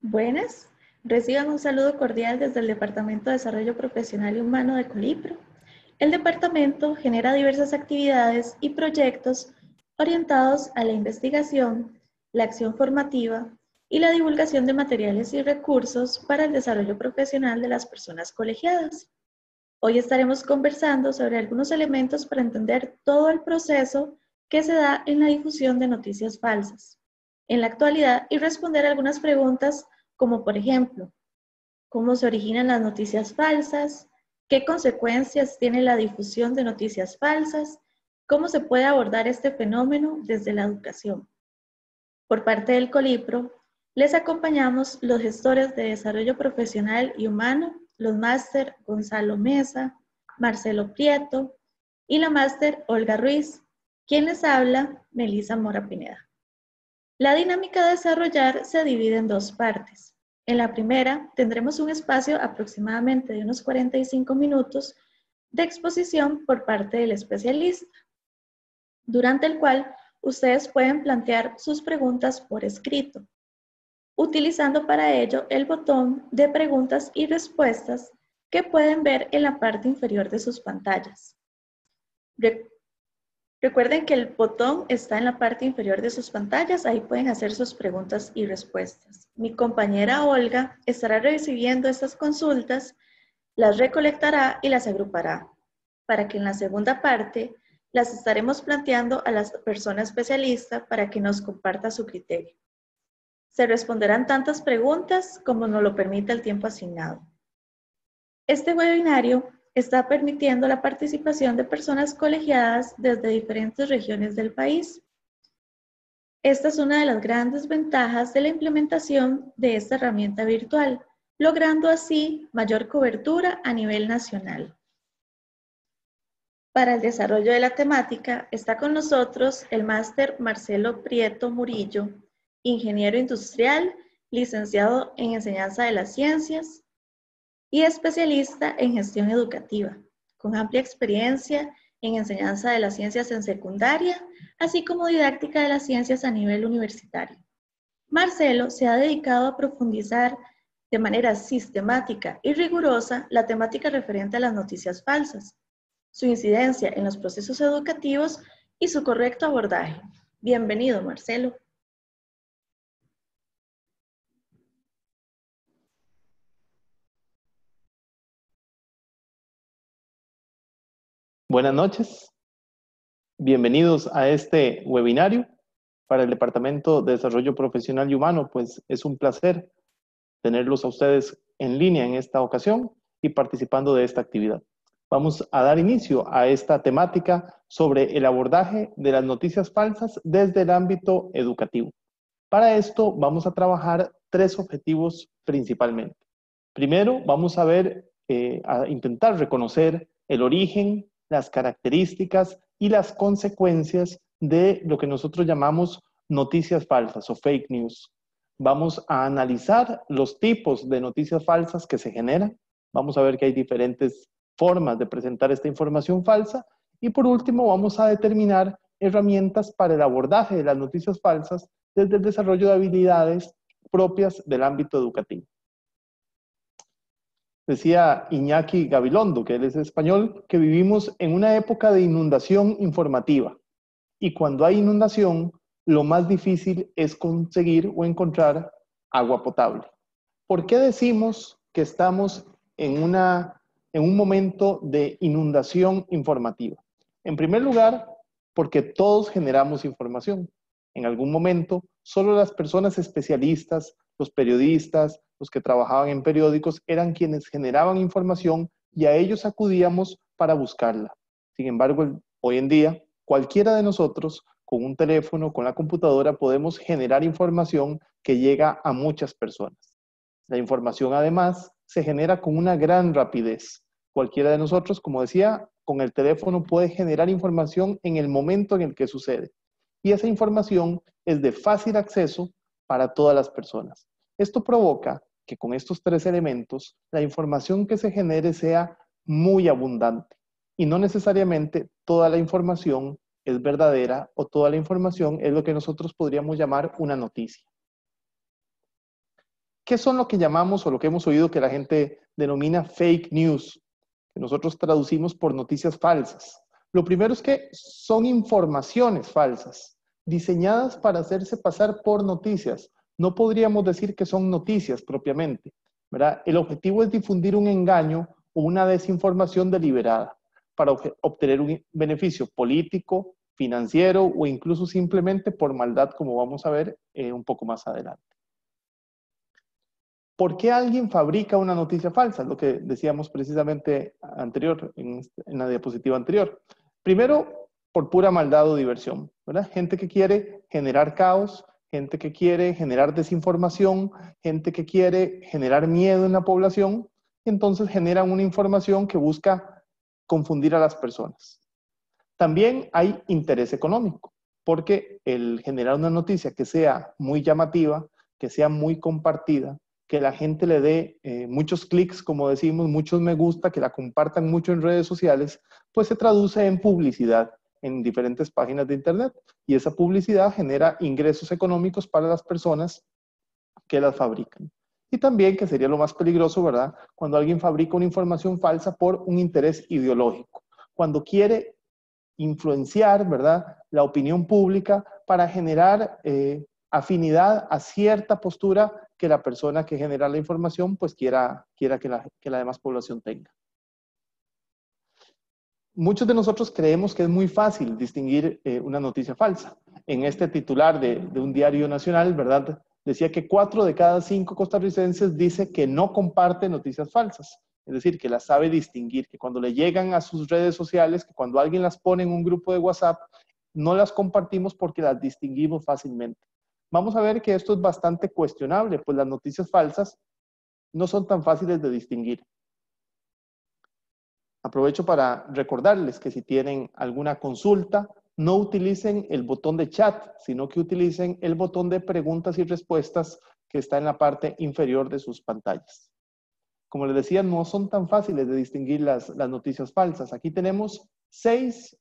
Buenas, reciban un saludo cordial desde el Departamento de Desarrollo Profesional y Humano de Colipro. El departamento genera diversas actividades y proyectos orientados a la investigación, la acción formativa y la divulgación de materiales y recursos para el desarrollo profesional de las personas colegiadas. Hoy estaremos conversando sobre algunos elementos para entender todo el proceso que se da en la difusión de noticias falsas en la actualidad y responder algunas preguntas como por ejemplo, ¿cómo se originan las noticias falsas? ¿Qué consecuencias tiene la difusión de noticias falsas? ¿Cómo se puede abordar este fenómeno desde la educación? Por parte del Colipro, les acompañamos los gestores de desarrollo profesional y humano, los máster Gonzalo Mesa, Marcelo Prieto y la máster Olga Ruiz, quien les habla, Melissa Mora Pineda. La dinámica a desarrollar se divide en dos partes. En la primera, tendremos un espacio aproximadamente de unos 45 minutos de exposición por parte del especialista, durante el cual ustedes pueden plantear sus preguntas por escrito, utilizando para ello el botón de preguntas y respuestas que pueden ver en la parte inferior de sus pantallas. Recuerden que el botón está en la parte inferior de sus pantallas, ahí pueden hacer sus preguntas y respuestas. Mi compañera Olga estará recibiendo estas consultas, las recolectará y las agrupará, para que en la segunda parte las estaremos planteando a la persona especialista para que nos comparta su criterio. Se responderán tantas preguntas como nos lo permita el tiempo asignado. Este webinario está permitiendo la participación de personas colegiadas desde diferentes regiones del país. Esta es una de las grandes ventajas de la implementación de esta herramienta virtual, logrando así mayor cobertura a nivel nacional. Para el desarrollo de la temática está con nosotros el máster Marcelo Prieto Murillo, ingeniero industrial, licenciado en enseñanza de las ciencias, y especialista en gestión educativa, con amplia experiencia en enseñanza de las ciencias en secundaria, así como didáctica de las ciencias a nivel universitario. Marcelo se ha dedicado a profundizar de manera sistemática y rigurosa la temática referente a las noticias falsas, su incidencia en los procesos educativos y su correcto abordaje. Bienvenido, Marcelo. Buenas noches, bienvenidos a este webinario para el Departamento de Desarrollo Profesional y Humano. Pues es un placer tenerlos a ustedes en línea en esta ocasión y participando de esta actividad. Vamos a dar inicio a esta temática sobre el abordaje de las noticias falsas desde el ámbito educativo. Para esto vamos a trabajar tres objetivos principalmente. Primero, vamos a intentar reconocer el origen, las características y las consecuencias de lo que nosotros llamamos noticias falsas o fake news. Vamos a analizar los tipos de noticias falsas que se generan. Vamos a ver que hay diferentes formas de presentar esta información falsa. Y por último, vamos a determinar herramientas para el abordaje de las noticias falsas desde el desarrollo de habilidades propias del ámbito educativo. Decía Iñaki Gabilondo, que él es español, que vivimos en una época de inundación informativa. Y cuando hay inundación, lo más difícil es conseguir o encontrar agua potable. ¿Por qué decimos que estamos en un momento de inundación informativa? En primer lugar, porque todos generamos información. En algún momento, solo las personas especialistas, los periodistas, los que trabajaban en periódicos, eran quienes generaban información y a ellos acudíamos para buscarla. Sin embargo, hoy en día, cualquiera de nosotros, con un teléfono, con la computadora, podemos generar información que llega a muchas personas. La información, además, se genera con una gran rapidez. Cualquiera de nosotros, como decía, con el teléfono puede generar información en el momento en el que sucede. Y esa información es de fácil acceso para todas las personas. Esto provoca que con estos tres elementos, la información que se genere sea muy abundante. Y no necesariamente toda la información es verdadera o toda la información es lo que nosotros podríamos llamar una noticia. ¿Qué son lo que llamamos o lo que hemos oído que la gente denomina fake news? Que nosotros traducimos por noticias falsas. Lo primero es que son informaciones falsas, diseñadas para hacerse pasar por noticias. No podríamos decir que son noticias propiamente, ¿verdad? El objetivo es difundir un engaño o una desinformación deliberada para obtener un beneficio político, financiero o incluso simplemente por maldad, como vamos a ver un poco más adelante. ¿Por qué alguien fabrica una noticia falsa? Lo que decíamos precisamente anterior, en la diapositiva anterior. Primero, por pura maldad o diversión, ¿verdad? Gente que quiere generar caos, gente que quiere generar desinformación, gente que quiere generar miedo en la población, y entonces generan una información que busca confundir a las personas. También hay interés económico, porque el generar una noticia que sea muy llamativa, que sea muy compartida, que la gente le dé muchos clics, como decimos, muchos me gusta, que la compartan mucho en redes sociales, pues se traduce en publicidad en diferentes páginas de internet. Y esa publicidad genera ingresos económicos para las personas que las fabrican. Y también, que sería lo más peligroso, ¿verdad? Cuando alguien fabrica una información falsa por un interés ideológico. Cuando quiere influenciar, ¿verdad?, la opinión pública para generar afinidad a cierta postura que la persona que genera la información pues quiera que la demás población tenga. Muchos de nosotros creemos que es muy fácil distinguir una noticia falsa. En este titular de un diario nacional, ¿verdad?, decía que 4 de cada 5 costarricenses dice que no comparte noticias falsas. Es decir, que las sabe distinguir, que cuando le llegan a sus redes sociales, que cuando alguien las pone en un grupo de WhatsApp, no las compartimos porque las distinguimos fácilmente. Vamos a ver que esto es bastante cuestionable, pues las noticias falsas no son tan fáciles de distinguir. Aprovecho para recordarles que si tienen alguna consulta, no utilicen el botón de chat, sino que utilicen el botón de preguntas y respuestas que está en la parte inferior de sus pantallas. Como les decía, no son tan fáciles de distinguir las noticias falsas. Aquí tenemos 6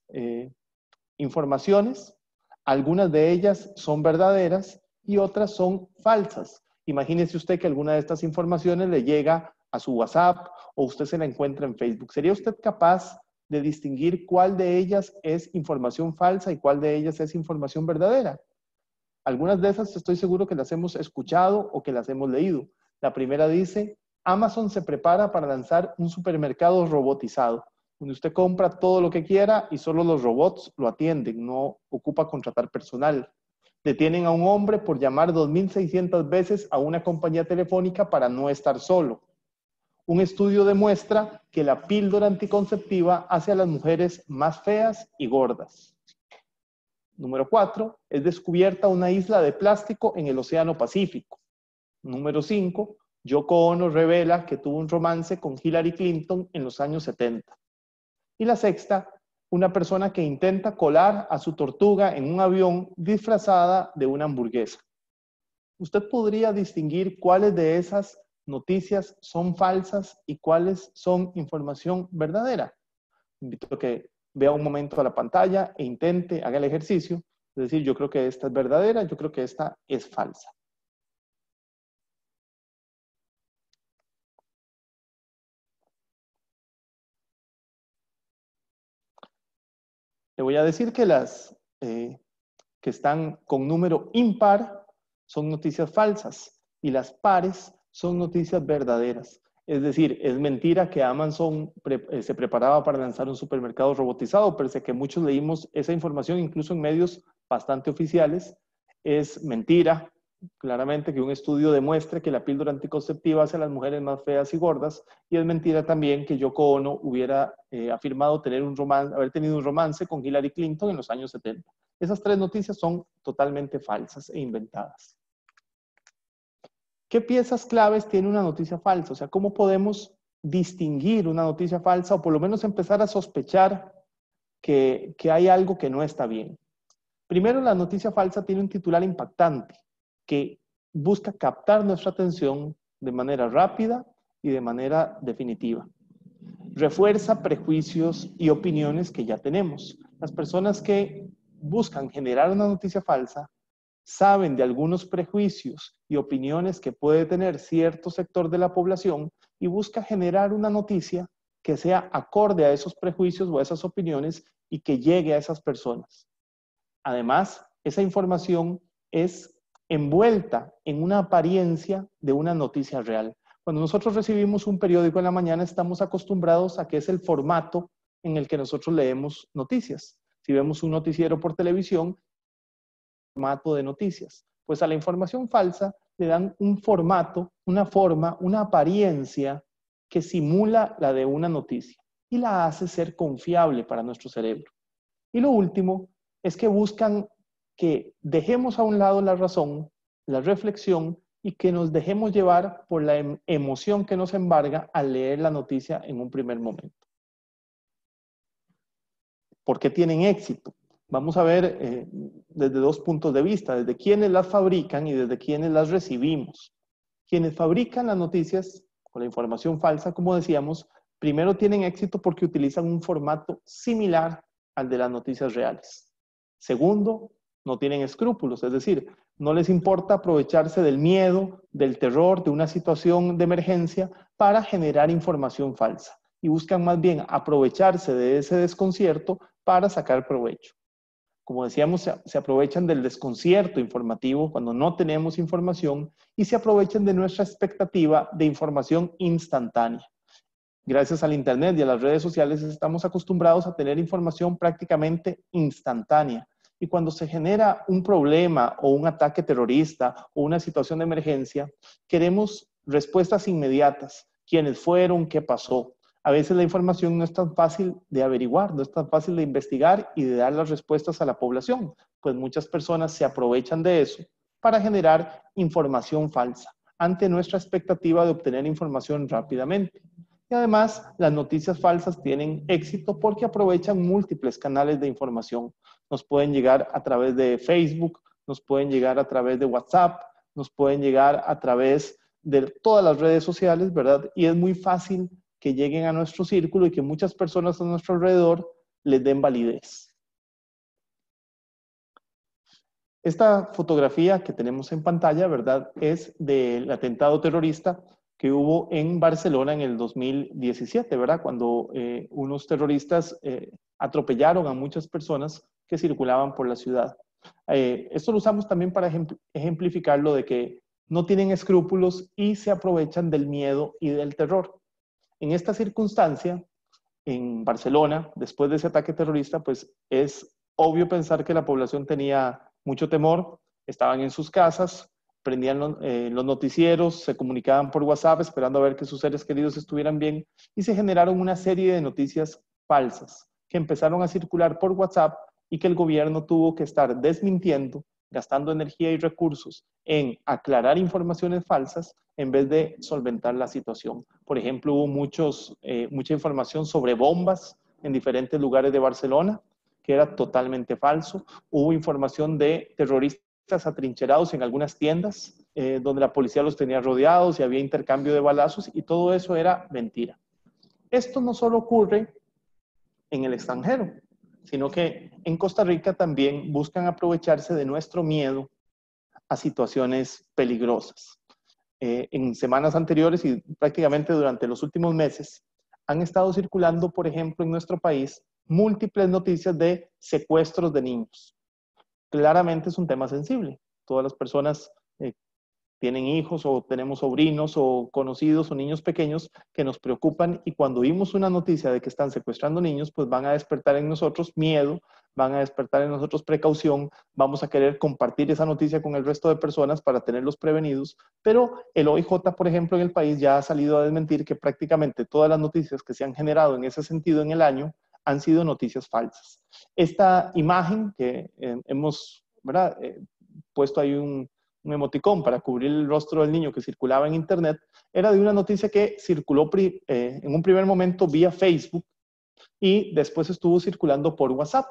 informaciones. Algunas de ellas son verdaderas y otras son falsas. Imagínese usted que alguna de estas informaciones le llega a su WhatsApp o usted se la encuentra en Facebook. ¿Sería usted capaz de distinguir cuál de ellas es información falsa y cuál de ellas es información verdadera? Algunas de esas estoy seguro que las hemos escuchado o que las hemos leído. La primera dice: Amazon se prepara para lanzar un supermercado robotizado, donde usted compra todo lo que quiera y solo los robots lo atienden, no ocupa contratar personal. Detienen a un hombre por llamar 2.600 veces a una compañía telefónica para no estar solo. Un estudio demuestra que la píldora anticonceptiva hace a las mujeres más feas y gordas. Número 4, es descubierta una isla de plástico en el Océano Pacífico. Número 5, Yoko Ono revela que tuvo un romance con Hillary Clinton en los años 70. Y la sexta, una persona que intenta colar a su tortuga en un avión disfrazada de una hamburguesa. ¿Usted podría distinguir cuáles de esas noticias son falsas y cuáles son información verdadera? Invito a que vea un momento a la pantalla e intente, haga el ejercicio, es decir, yo creo que esta es verdadera, yo creo que esta es falsa. Le voy a decir que las que están con número impar son noticias falsas y las pares son noticias verdaderas. Es decir, es mentira que Amazon se preparaba para lanzar un supermercado robotizado, pese a que muchos leímos esa información incluso en medios bastante oficiales. Es mentira, claramente, que un estudio demuestre que la píldora anticonceptiva hace a las mujeres más feas y gordas, y es mentira también que Yoko Ono hubiera afirmado haber tenido un romance con Hillary Clinton en los años 70. Esas 3 noticias son totalmente falsas e inventadas. ¿Qué piezas claves tiene una noticia falsa? O sea, ¿cómo podemos distinguir una noticia falsa o por lo menos empezar a sospechar que hay algo que no está bien? Primero, la noticia falsa tiene un titular impactante que busca captar nuestra atención de manera rápida y de manera definitiva. Refuerza prejuicios y opiniones que ya tenemos. Las personas que buscan generar una noticia falsa saben de algunos prejuicios y opiniones que puede tener cierto sector de la población y busca generar una noticia que sea acorde a esos prejuicios o a esas opiniones y que llegue a esas personas. Además, esa información es envuelta en una apariencia de una noticia real. Cuando nosotros recibimos un periódico en la mañana, estamos acostumbrados a que es el formato en el que nosotros leemos noticias. Si vemos un noticiero por televisión, formato de noticias. Pues a la información falsa le dan un formato, una forma, una apariencia que simula la de una noticia y la hace ser confiable para nuestro cerebro. Y lo último es que buscan que dejemos a un lado la razón, la reflexión y que nos dejemos llevar por la emoción que nos embarga al leer la noticia en un primer momento. ¿Por qué tienen éxito? Vamos a ver desde dos puntos de vista, desde quienes las fabrican y desde quienes las recibimos. Quienes fabrican las noticias o la información falsa, como decíamos, primero tienen éxito porque utilizan un formato similar al de las noticias reales. Segundo, no tienen escrúpulos, es decir, no les importa aprovecharse del miedo, del terror, de una situación de emergencia para generar información falsa. Y buscan más bien aprovecharse de ese desconcierto para sacar provecho. Como decíamos, se aprovechan del desconcierto informativo cuando no tenemos información y se aprovechan de nuestra expectativa de información instantánea. Gracias al Internet y a las redes sociales estamos acostumbrados a tener información prácticamente instantánea. Y cuando se genera un problema o un ataque terrorista o una situación de emergencia, queremos respuestas inmediatas. ¿Quiénes fueron? ¿Qué pasó? A veces la información no es tan fácil de averiguar, no es tan fácil de investigar y de dar las respuestas a la población, pues muchas personas se aprovechan de eso para generar información falsa ante nuestra expectativa de obtener información rápidamente. Y además, las noticias falsas tienen éxito porque aprovechan múltiples canales de información. Nos pueden llegar a través de Facebook, nos pueden llegar a través de WhatsApp, nos pueden llegar a través de todas las redes sociales, ¿verdad? Y es muy fácil que lleguen a nuestro círculo y que muchas personas a nuestro alrededor les den validez. Esta fotografía que tenemos en pantalla, ¿verdad?, es del atentado terrorista que hubo en Barcelona en el 2017, ¿verdad?, cuando unos terroristas atropellaron a muchas personas que circulaban por la ciudad. Esto lo usamos también para ejemplificar lo de que no tienen escrúpulos y se aprovechan del miedo y del terror. En esta circunstancia, en Barcelona, después de ese ataque terrorista, pues es obvio pensar que la población tenía mucho temor, estaban en sus casas, prendían los noticieros, se comunicaban por WhatsApp esperando a ver que sus seres queridos estuvieran bien y se generaron una serie de noticias falsas que empezaron a circular por WhatsApp y que el gobierno tuvo que estar desmintiendo, gastando energía y recursos en aclarar informaciones falsas en vez de solventar la situación. Por ejemplo, hubo mucha información sobre bombas en diferentes lugares de Barcelona, que era totalmente falso. Hubo información de terroristas atrincherados en algunas tiendas, donde la policía los tenía rodeados y había intercambio de balazos, y todo eso era mentira. Esto no solo ocurre en el extranjero, sino que en Costa Rica también buscan aprovecharse de nuestro miedo a situaciones peligrosas. En semanas anteriores y prácticamente durante los últimos meses han estado circulando, por ejemplo, en nuestro país, múltiples noticias de secuestros de niños. Claramente es un tema sensible. Todas las personas tienen hijos o tenemos sobrinos o conocidos o niños pequeños que nos preocupan, y cuando oímos una noticia de que están secuestrando niños, pues van a despertar en nosotros miedo, van a despertar en nosotros precaución, vamos a querer compartir esa noticia con el resto de personas para tenerlos prevenidos, pero el OIJ, por ejemplo, en el país ya ha salido a desmentir que prácticamente todas las noticias que se han generado en ese sentido en el año han sido noticias falsas. Esta imagen que hemos, ¿verdad?, puesto ahí un emoticón para cubrir el rostro del niño que circulaba en internet, era de una noticia que circuló en un primer momento vía Facebook y después estuvo circulando por WhatsApp.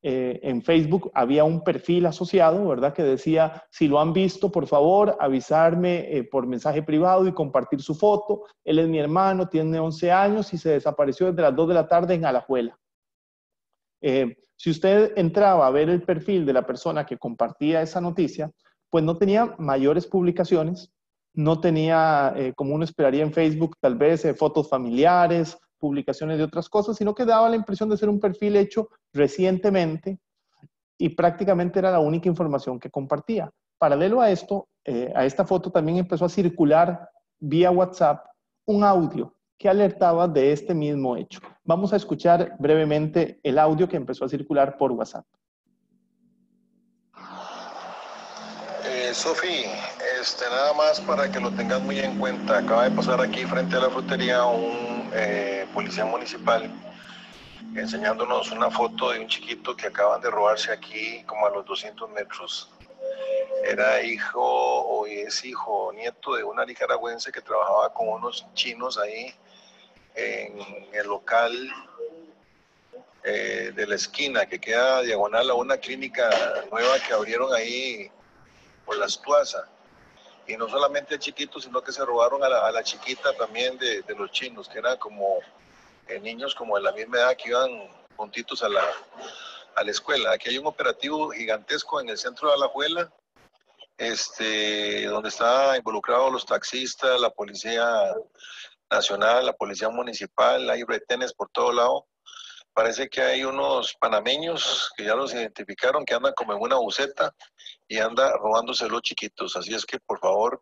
En Facebook había un perfil asociado, ¿verdad?, que decía: si lo han visto, por favor, avisarme por mensaje privado y compartir su foto. Él es mi hermano, tiene 11 años y se desapareció desde las 2 de la tarde en Alajuela. Si usted entraba a ver el perfil de la persona que compartía esa noticia, pues no tenía mayores publicaciones, no tenía, como uno esperaría en Facebook, tal vez fotos familiares, publicaciones de otras cosas, sino que daba la impresión de ser un perfil hecho recientemente y prácticamente era la única información que compartía. Paralelo a esto, a esta foto también empezó a circular vía WhatsApp un audio que alertaba de este mismo hecho. Vamos a escuchar brevemente el audio que empezó a circular por WhatsApp. Sofi, nada más para que lo tengas muy en cuenta, acaba de pasar aquí frente a la frutería un policía municipal enseñándonos una foto de un chiquito que acaban de robarse aquí como a los 200 metros. Era hijo o es hijo o nieto de una nicaragüense que trabajaba con unos chinos ahí en el local de la esquina que queda diagonal a una clínica nueva que abrieron ahí por las Tuazas. Y no solamente el chiquito, sino que se robaron a la chiquita también de los chinos, que eran como niños como de la misma edad que iban juntitos a la escuela. Aquí hay un operativo gigantesco en el centro de Alajuela, donde están involucrados los taxistas, la policía nacional, la policía municipal, hay retenes por todo lado. Parece que hay unos panameños que ya los identificaron, que andan como en una buseta y anda robándose los chiquitos. Así es que, por favor,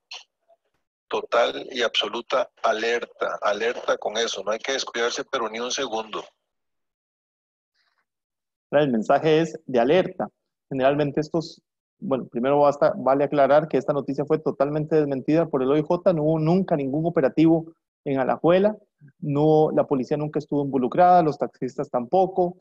total y absoluta alerta, alerta con eso. No hay que descuidarse, pero ni un segundo. El mensaje es de alerta. Generalmente estos, bueno, primero vale aclarar que esta noticia fue totalmente desmentida por el OIJ, no hubo nunca ningún operativo en Alajuela, no, la policía nunca estuvo involucrada, los taxistas tampoco.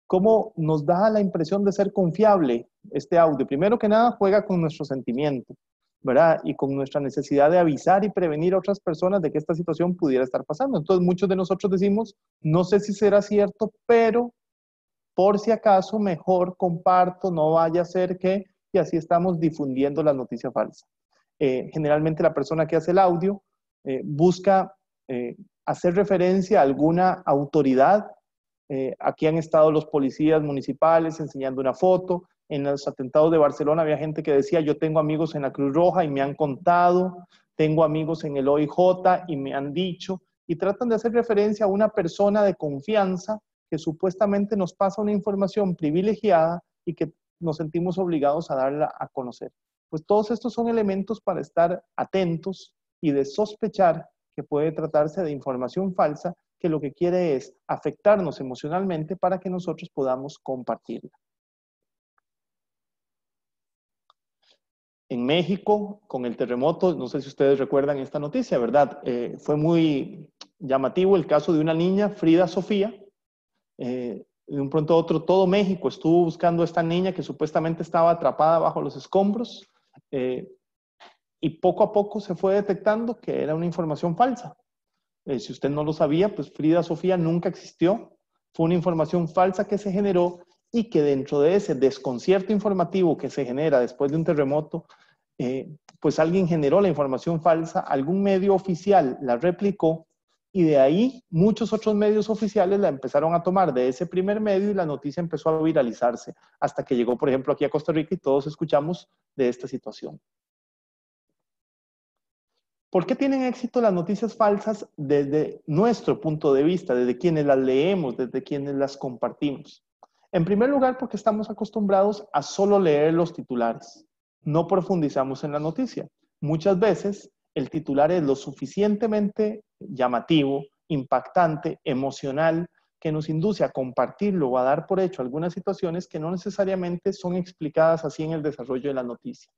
¿Cómo nos da la impresión de ser confiable este audio? Primero que nada, juega con nuestro sentimiento, ¿verdad? Y con nuestra necesidad de avisar y prevenir a otras personas de que esta situación pudiera estar pasando. Entonces, muchos de nosotros decimos, no sé si será cierto, pero por si acaso, mejor comparto, no vaya a ser que, y así estamos difundiendo la noticia falsa. Generalmente la persona que hace el audio busca hacer referencia a alguna autoridad. Aquí han estado los policías municipales enseñando una foto. En los atentados de Barcelona había gente que decía, yo tengo amigos en la Cruz Roja y me han contado, tengo amigos en el OIJ y me han dicho, y tratan de hacer referencia a una persona de confianza que supuestamente nos pasa una información privilegiada y que nos sentimos obligados a darla a conocer. Pues todos estos son elementos para estar atentos y de sospechar que puede tratarse de información falsa que lo que quiere es afectarnos emocionalmente para que nosotros podamos compartirla. En México, con el terremoto, no sé si ustedes recuerdan esta noticia, ¿verdad? Fue muy llamativo el caso de una niña, Frida Sofía. De un pronto a otro, todo México estuvo buscando a esta niña que supuestamente estaba atrapada bajo los escombros y poco a poco se fue detectando que era una información falsa. Si usted no lo sabía, pues Frida Sofía nunca existió. Fue una información falsa que se generó y que dentro de ese desconcierto informativo que se genera después de un terremoto, pues alguien generó la información falsa, algún medio oficial la replicó y de ahí muchos otros medios oficiales la empezaron a tomar de ese primer medio y la noticia empezó a viralizarse hasta que llegó, por ejemplo, aquí a Costa Rica y todos escuchamos de esta situación. ¿Por qué tienen éxito las noticias falsas desde nuestro punto de vista, desde quienes las leemos, desde quienes las compartimos? En primer lugar, porque estamos acostumbrados a solo leer los titulares. No profundizamos en la noticia. Muchas veces el titular es lo suficientemente llamativo, impactante, emocional, que nos induce a compartirlo o a dar por hecho algunas situaciones que no necesariamente son explicadas así en el desarrollo de la noticia.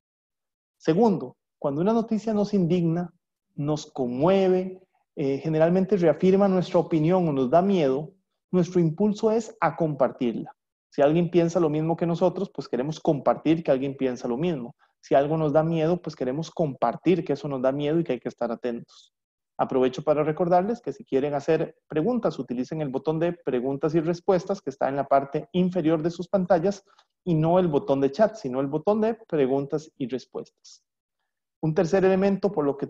Segundo, cuando una noticia nos indigna, nos conmueve, generalmente reafirma nuestra opinión o nos da miedo, nuestro impulso es a compartirla. Si alguien piensa lo mismo que nosotros, pues queremos compartir que alguien piensa lo mismo. Si algo nos da miedo, pues queremos compartir que eso nos da miedo y que hay que estar atentos. Aprovecho para recordarles que si quieren hacer preguntas, utilicen el botón de preguntas y respuestas que está en la parte inferior de sus pantallas y no el botón de chat, sino el botón de preguntas y respuestas. Un tercer elemento por los que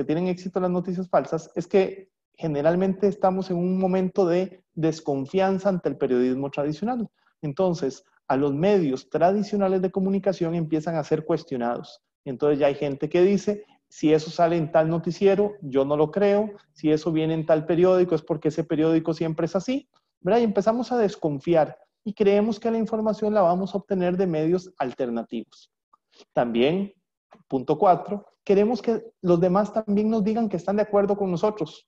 tienen éxito las noticias falsas es que generalmente estamos en un momento de desconfianza ante el periodismo tradicional. Entonces, a los medios tradicionales de comunicación empiezan a ser cuestionados. Entonces ya hay gente que dice, si eso sale en tal noticiero, yo no lo creo. Si eso viene en tal periódico, es porque ese periódico siempre es así, ¿verdad? Y empezamos a desconfiar y creemos que la información la vamos a obtener de medios alternativos. También, punto 4, queremos que los demás también nos digan que están de acuerdo con nosotros.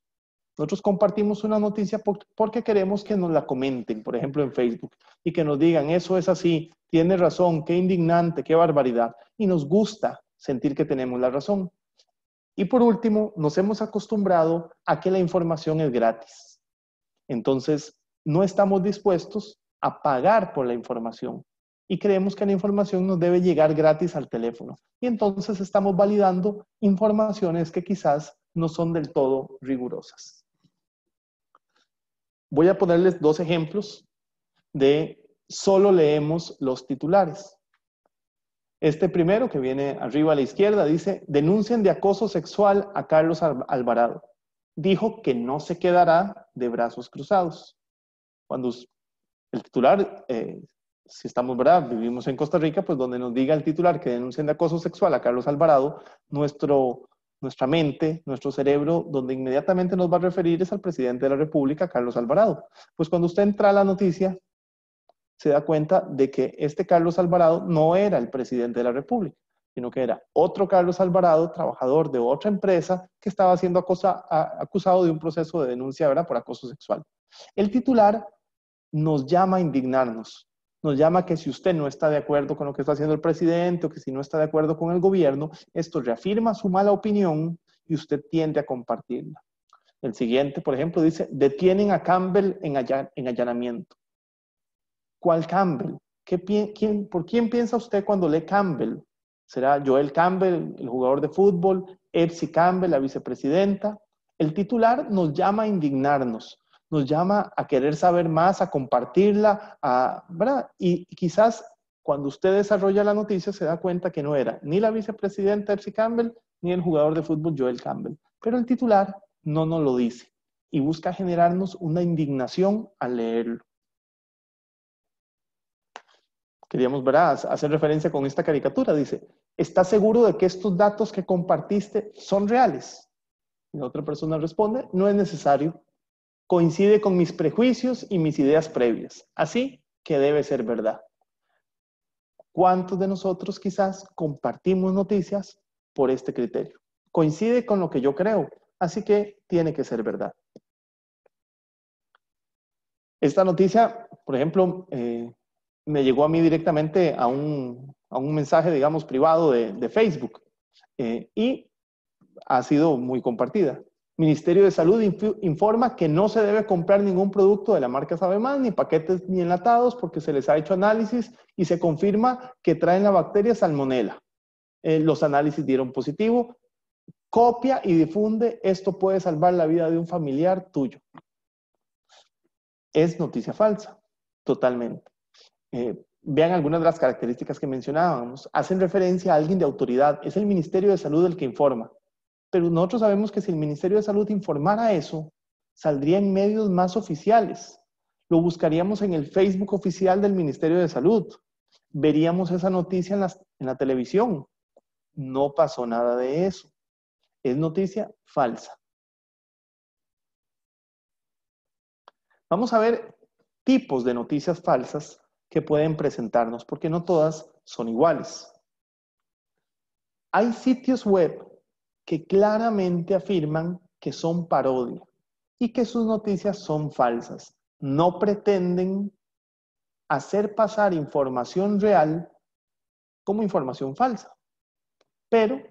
Nosotros compartimos una noticia porque queremos que nos la comenten, por ejemplo, en Facebook, y que nos digan, eso es así, tiene razón, qué indignante, qué barbaridad. Y nos gusta sentir que tenemos la razón. Y por último, nos hemos acostumbrado a que la información es gratis. Entonces, no estamos dispuestos a pagar por la información. Y creemos que la información nos debe llegar gratis al teléfono. Y entonces estamos validando informaciones que quizás no son del todo rigurosas. Voy a ponerles 2 ejemplos de solo leemos los titulares. Este primero, que viene arriba a la izquierda, dice, denuncian de acoso sexual a Carlos Alvarado. Dijo que no se quedará de brazos cruzados. Cuando el titular, si estamos, ¿verdad? Vivimos en Costa Rica, pues donde nos diga el titular que denuncian de acoso sexual a Carlos Alvarado, nuestra mente, nuestro cerebro, donde inmediatamente nos va a referir es al presidente de la República, Carlos Alvarado. Pues cuando usted entra a la noticia, se da cuenta de que este Carlos Alvarado no era el presidente de la República, sino que era otro Carlos Alvarado, trabajador de otra empresa, que estaba siendo acusado de un proceso de denuncia, ¿verdad?, por acoso sexual. El titular nos llama a indignarnos. Nos llama que si usted no está de acuerdo con lo que está haciendo el presidente o que si no está de acuerdo con el gobierno, esto reafirma su mala opinión y usted tiende a compartirla. El siguiente, por ejemplo, dice, detienen a Campbell en allanamiento. ¿Cuál Campbell? ¿Por quién piensa usted cuando lee Campbell? ¿Será Joel Campbell, el jugador de fútbol? ¿Epsi Campbell, la vicepresidenta? El titular nos llama a indignarnos. Nos llama a querer saber más, a compartirla, ¿verdad? Y quizás cuando usted desarrolla la noticia se da cuenta que no era ni la vicepresidenta Epsi Campbell ni el jugador de fútbol Joel Campbell. Pero el titular no nos lo dice y busca generarnos una indignación al leerlo. Queríamos, ¿verdad?, hacer referencia con esta caricatura. Dice, ¿estás seguro de que estos datos que compartiste son reales? Y la otra persona responde, no es necesario. Coincide con mis prejuicios y mis ideas previas. Así que debe ser verdad. ¿Cuántos de nosotros quizás compartimos noticias por este criterio? Coincide con lo que yo creo, así que tiene que ser verdad. Esta noticia, por ejemplo, me llegó a mí directamente a un mensaje, digamos, privado de Facebook y ha sido muy compartida. Ministerio de Salud informa que no se debe comprar ningún producto de la marca Sabemás, ni paquetes ni enlatados, porque se les ha hecho análisis y se confirma que traen la bacteria Salmonella. Los análisis dieron positivo. Copia y difunde, esto puede salvar la vida de un familiar tuyo. Es noticia falsa, totalmente. Vean algunas de las características que mencionábamos. Hacen referencia a alguien de autoridad. Es el Ministerio de Salud el que informa. Pero nosotros sabemos que si el Ministerio de Salud informara eso, saldría en medios más oficiales. Lo buscaríamos en el Facebook oficial del Ministerio de Salud. Veríamos esa noticia en la televisión. No pasó nada de eso. Es noticia falsa. Vamos a ver tipos de noticias falsas que pueden presentarnos, porque no todas son iguales. Hay sitios web que claramente afirman que son parodia y que sus noticias son falsas. No pretenden hacer pasar información real como información falsa. Pero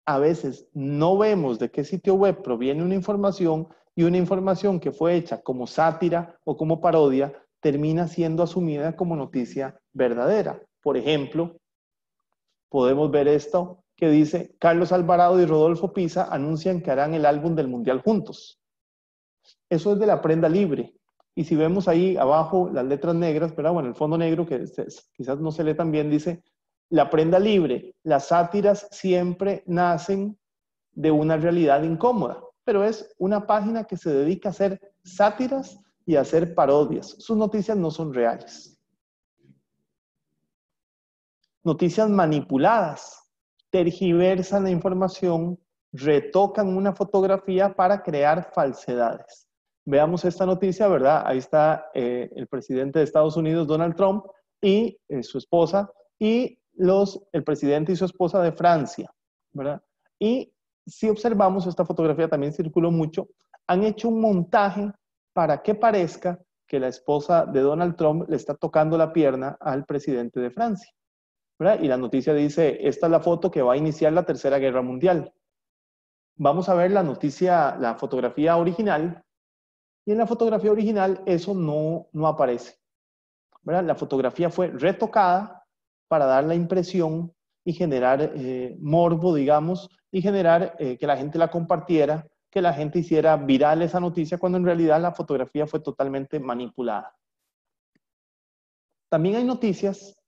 a veces no vemos de qué sitio web proviene una información y una información que fue hecha como sátira o como parodia termina siendo asumida como noticia verdadera. Por ejemplo, podemos ver esto que dice, Carlos Alvarado y Rodolfo Pisa anuncian que harán el álbum del Mundial juntos. Eso es de la prenda libre. Y si vemos ahí abajo las letras negras, ¿verdad? Bueno, el fondo negro, que quizás no se lee tan bien, dice, la prenda libre, las sátiras siempre nacen de una realidad incómoda. pero es una página que se dedica a hacer sátiras y a hacer parodias. Sus noticias no son reales. Noticias manipuladas. Tergiversan la información, retocan una fotografía para crear falsedades. Veamos esta noticia, ¿verdad? Ahí está el presidente de Estados Unidos, Donald Trump, y su esposa, y el presidente y su esposa de Francia, ¿verdad? Y si observamos, esta fotografía también circuló mucho, han hecho un montaje para que parezca que la esposa de Donald Trump le está tocando la pierna al presidente de Francia, ¿verdad? Y la noticia dice, esta es la foto que va a iniciar la Tercera Guerra Mundial. Vamos a ver la noticia, la fotografía original, y en la fotografía original eso no aparece, ¿verdad? La fotografía fue retocada para dar la impresión y generar morbo, digamos, y generar que la gente la compartiera, que la gente hiciera viral esa noticia, cuando en realidad la fotografía fue totalmente manipulada. También hay noticias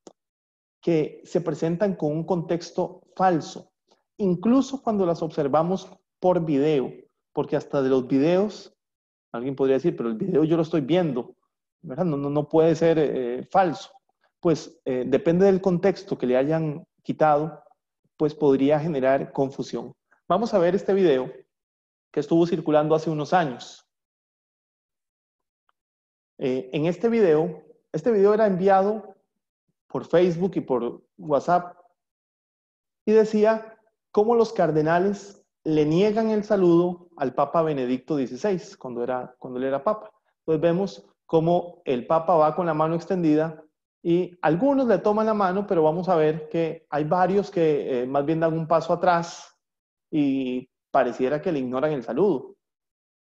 que se presentan con un contexto falso, incluso cuando las observamos por video, porque hasta de los videos, alguien podría decir, pero el video yo lo estoy viendo, ¿verdad? No puede ser falso. Pues depende del contexto que le hayan quitado, pues podría generar confusión. Vamos a ver este video que estuvo circulando hace unos años. En este video era enviado por Facebook y por WhatsApp y decía cómo los cardenales le niegan el saludo al Papa Benedicto XVI cuando él era Papa. Entonces vemos cómo el Papa va con la mano extendida y algunos le toman la mano, pero vamos a ver que hay varios que más bien dan un paso atrás y pareciera que le ignoran el saludo.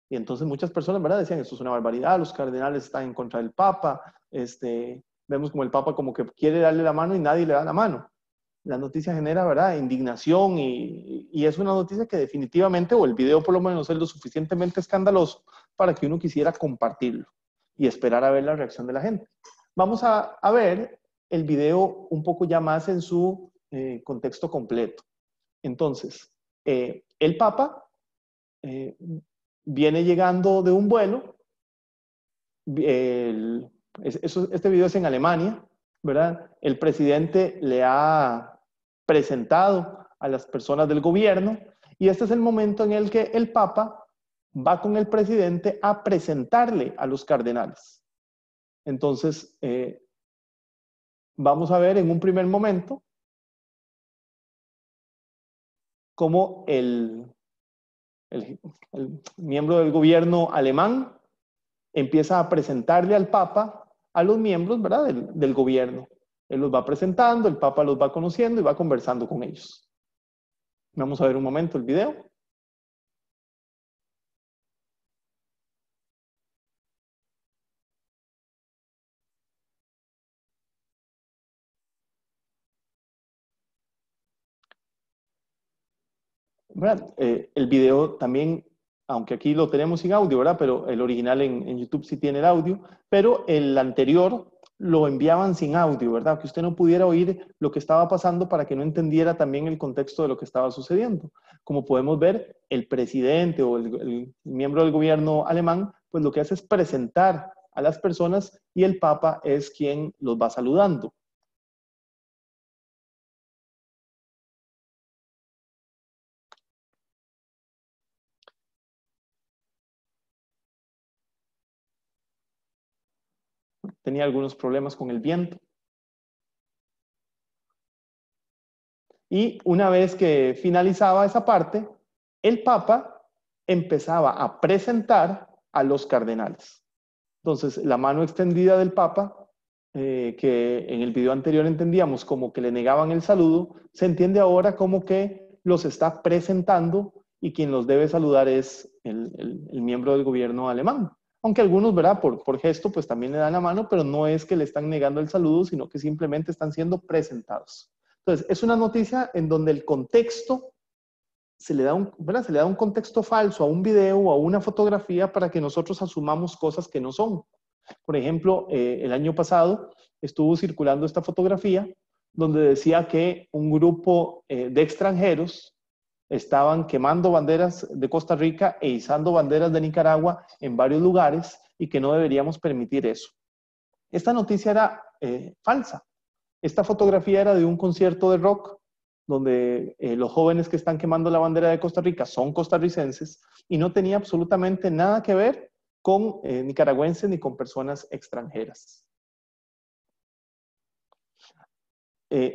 Y entonces muchas personas, ¿verdad?, decían, esto es una barbaridad, los cardenales están en contra del Papa, vemos como el Papa como que quiere darle la mano y nadie le da la mano. La noticia genera, ¿verdad?, indignación y es una noticia que definitivamente, o el video por lo menos, es lo suficientemente escandaloso para que uno quisiera compartirlo y esperar a ver la reacción de la gente. Vamos a ver el video un poco ya más en su contexto completo. Entonces, el Papa viene llegando de un vuelo. Este video es en Alemania, ¿verdad? El presidente le ha presentado a las personas del gobierno y este es el momento en el que el Papa va con el presidente a presentarle a los cardenales. Entonces, vamos a ver en un primer momento cómo el miembro del gobierno alemán empieza a presentarle al Papa a los miembros, ¿verdad?, del gobierno. Él los va presentando, el Papa los va conociendo y va conversando con ellos. Vamos a ver un momento el video. El video también, aunque aquí lo tenemos sin audio, ¿verdad?, pero el original en YouTube sí tiene el audio, pero el anterior lo enviaban sin audio, ¿verdad?, que usted no pudiera oír lo que estaba pasando para que no entendiera también el contexto de lo que estaba sucediendo. Como podemos ver, el presidente o el miembro del gobierno alemán, pues lo que hace es presentar a las personas y el Papa es quien los va saludando. Tenía algunos problemas con el viento. Y una vez que finalizaba esa parte, el Papa empezaba a presentar a los cardenales. Entonces, la mano extendida del Papa, que en el video anterior entendíamos como que le negaban el saludo, se entiende ahora como que los está presentando y quien los debe saludar es el miembro del gobierno alemán. Aunque algunos, ¿verdad?, por gesto, pues también le dan la mano, pero no es que le están negando el saludo, sino que simplemente están siendo presentados. Entonces, es una noticia en donde el contexto se le da un contexto falso a un video o a una fotografía para que nosotros asumamos cosas que no son. Por ejemplo, el año pasado estuvo circulando esta fotografía donde decía que un grupo de extranjeros estaban quemando banderas de Costa Rica e izando banderas de Nicaragua en varios lugares y que no deberíamos permitir eso. Esta noticia era falsa. Esta fotografía era de un concierto de rock donde los jóvenes que están quemando la bandera de Costa Rica son costarricenses y no tenía absolutamente nada que ver con nicaragüenses ni con personas extranjeras.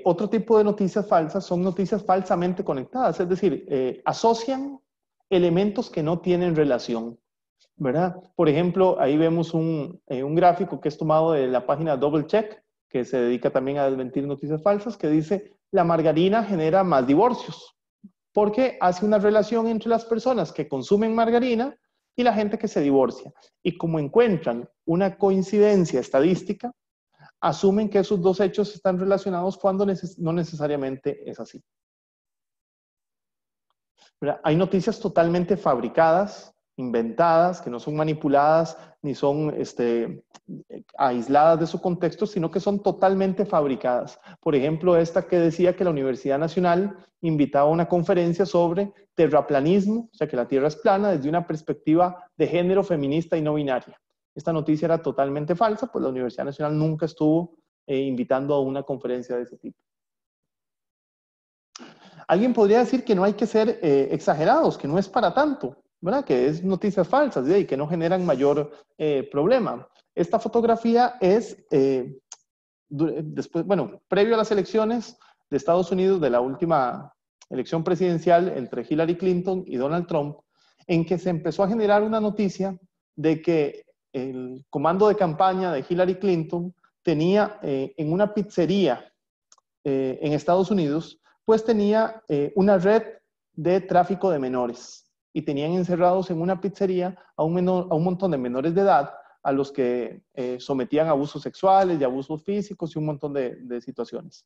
Otro tipo de noticias falsas son noticias falsamente conectadas, es decir, asocian elementos que no tienen relación, ¿verdad? Por ejemplo, ahí vemos un gráfico que es tomado de la página Double Check, que se dedica también a desmentir noticias falsas, que dice, la margarina genera más divorcios, porque hace una relación entre las personas que consumen margarina y la gente que se divorcia. Y como encuentran una coincidencia estadística, asumen que esos dos hechos están relacionados cuando no necesariamente es así. ¿Verdad? Hay noticias totalmente fabricadas, inventadas, que no son manipuladas ni son aisladas de su contexto, sino que son totalmente fabricadas. Por ejemplo, esta que decía que la Universidad Nacional invitaba a una conferencia sobre terraplanismo, o sea que la Tierra es plana desde una perspectiva de género feminista y no binaria. Esta noticia era totalmente falsa, pues la Universidad Nacional nunca estuvo invitando a una conferencia de ese tipo. Alguien podría decir que no hay que ser exagerados, que no es para tanto, ¿verdad? Que es noticias falsas y que no generan mayor problema. Esta fotografía es, previo a las elecciones de Estados Unidos, de la última elección presidencial entre Hillary Clinton y Donald Trump, en que se empezó a generar una noticia de que el comando de campaña de Hillary Clinton tenía en una pizzería en Estados Unidos, pues tenía una red de tráfico de menores y tenían encerrados en una pizzería a un montón de menores de edad a los que sometían a abusos sexuales y abusos físicos y un montón de situaciones.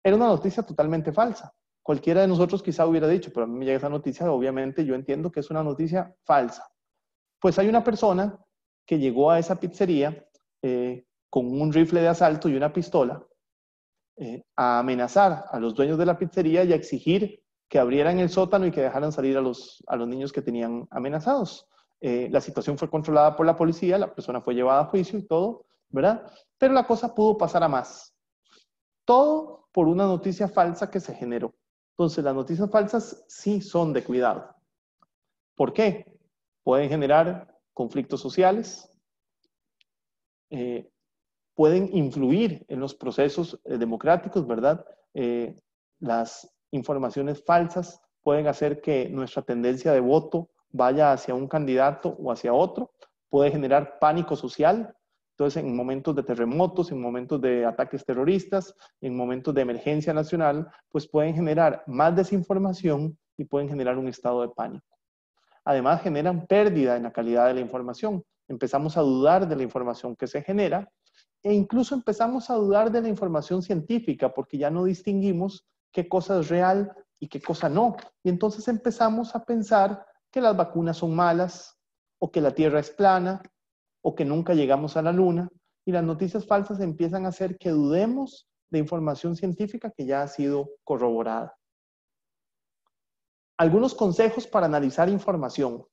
Era una noticia totalmente falsa. Cualquiera de nosotros quizá hubiera dicho, pero a mí me llega esa noticia, obviamente yo entiendo que es una noticia falsa. Pues hay una persona que llegó a esa pizzería con un rifle de asalto y una pistola a amenazar a los dueños de la pizzería y a exigir que abrieran el sótano y que dejaran salir a los niños que tenían amenazados. La situación fue controlada por la policía, la persona fue llevada a juicio y todo, ¿verdad? Pero la cosa pudo pasar a más. Todo por una noticia falsa que se generó. Entonces, las noticias falsas sí son de cuidado. ¿Por qué? Pueden generar conflictos sociales, pueden influir en los procesos democráticos, ¿verdad? Las informaciones falsas pueden hacer que nuestra tendencia de voto vaya hacia un candidato o hacia otro, puede generar pánico social. Entonces, en momentos de terremotos, en momentos de ataques terroristas, en momentos de emergencia nacional, pues pueden generar más desinformación y pueden generar un estado de pánico. Además, generan pérdida en la calidad de la información. Empezamos a dudar de la información que se genera e incluso empezamos a dudar de la información científica porque ya no distinguimos qué cosa es real y qué cosa no. Y entonces empezamos a pensar que las vacunas son malas o que la Tierra es plana o que nunca llegamos a la Luna. Y las noticias falsas empiezan a hacer que dudemos de información científica que ya ha sido corroborada. Algunos consejos para analizar información.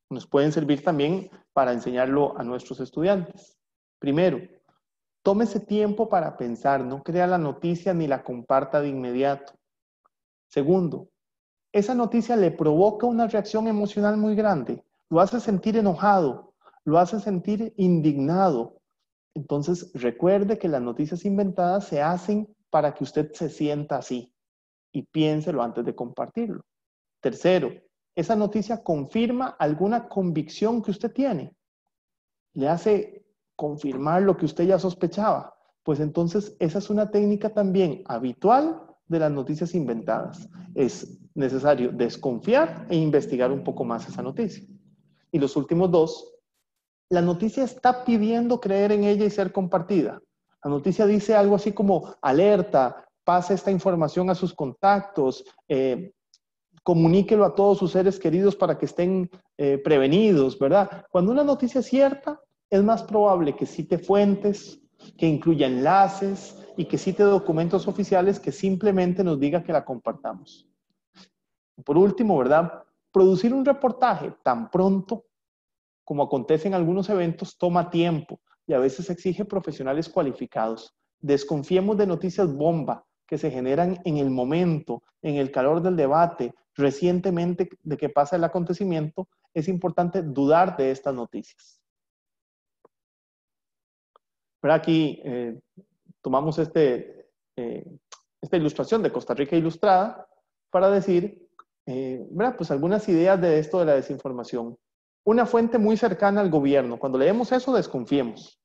Nos pueden servir también para enseñarlo a nuestros estudiantes. Primero, tómese tiempo para pensar, no crea la noticia ni la comparta de inmediato. Segundo, esa noticia le provoca una reacción emocional muy grande, lo hace sentir enojado, lo hace sentir indignado. Entonces, recuerde que las noticias inventadas se hacen para que usted se sienta así y piénselo antes de compartirlo. Tercero, esa noticia confirma alguna convicción que usted tiene. Le hace confirmar lo que usted ya sospechaba. Pues entonces esa es una técnica también habitual de las noticias inventadas. Es necesario desconfiar e investigar un poco más esa noticia. Y los últimos dos, la noticia está pidiendo creer en ella y ser compartida. La noticia dice algo así como alerta, pase esta información a sus contactos, comuníquelo a todos sus seres queridos para que estén prevenidos, ¿verdad? Cuando una noticia es cierta, es más probable que cite fuentes, que incluya enlaces y que cite documentos oficiales que simplemente nos diga que la compartamos. Por último, ¿verdad? Producir un reportaje tan pronto como acontece en algunos eventos toma tiempo y a veces exige profesionales cualificados. Desconfiemos de noticias bomba que se generan en el momento, en el calor del debate, recientemente de que pasa el acontecimiento. Es importante dudar de estas noticias. Pero aquí tomamos esta ilustración de Costa Rica Ilustrada para decir, pues algunas ideas de esto de la desinformación. Una fuente muy cercana al gobierno. Cuando leemos eso, desconfiemos,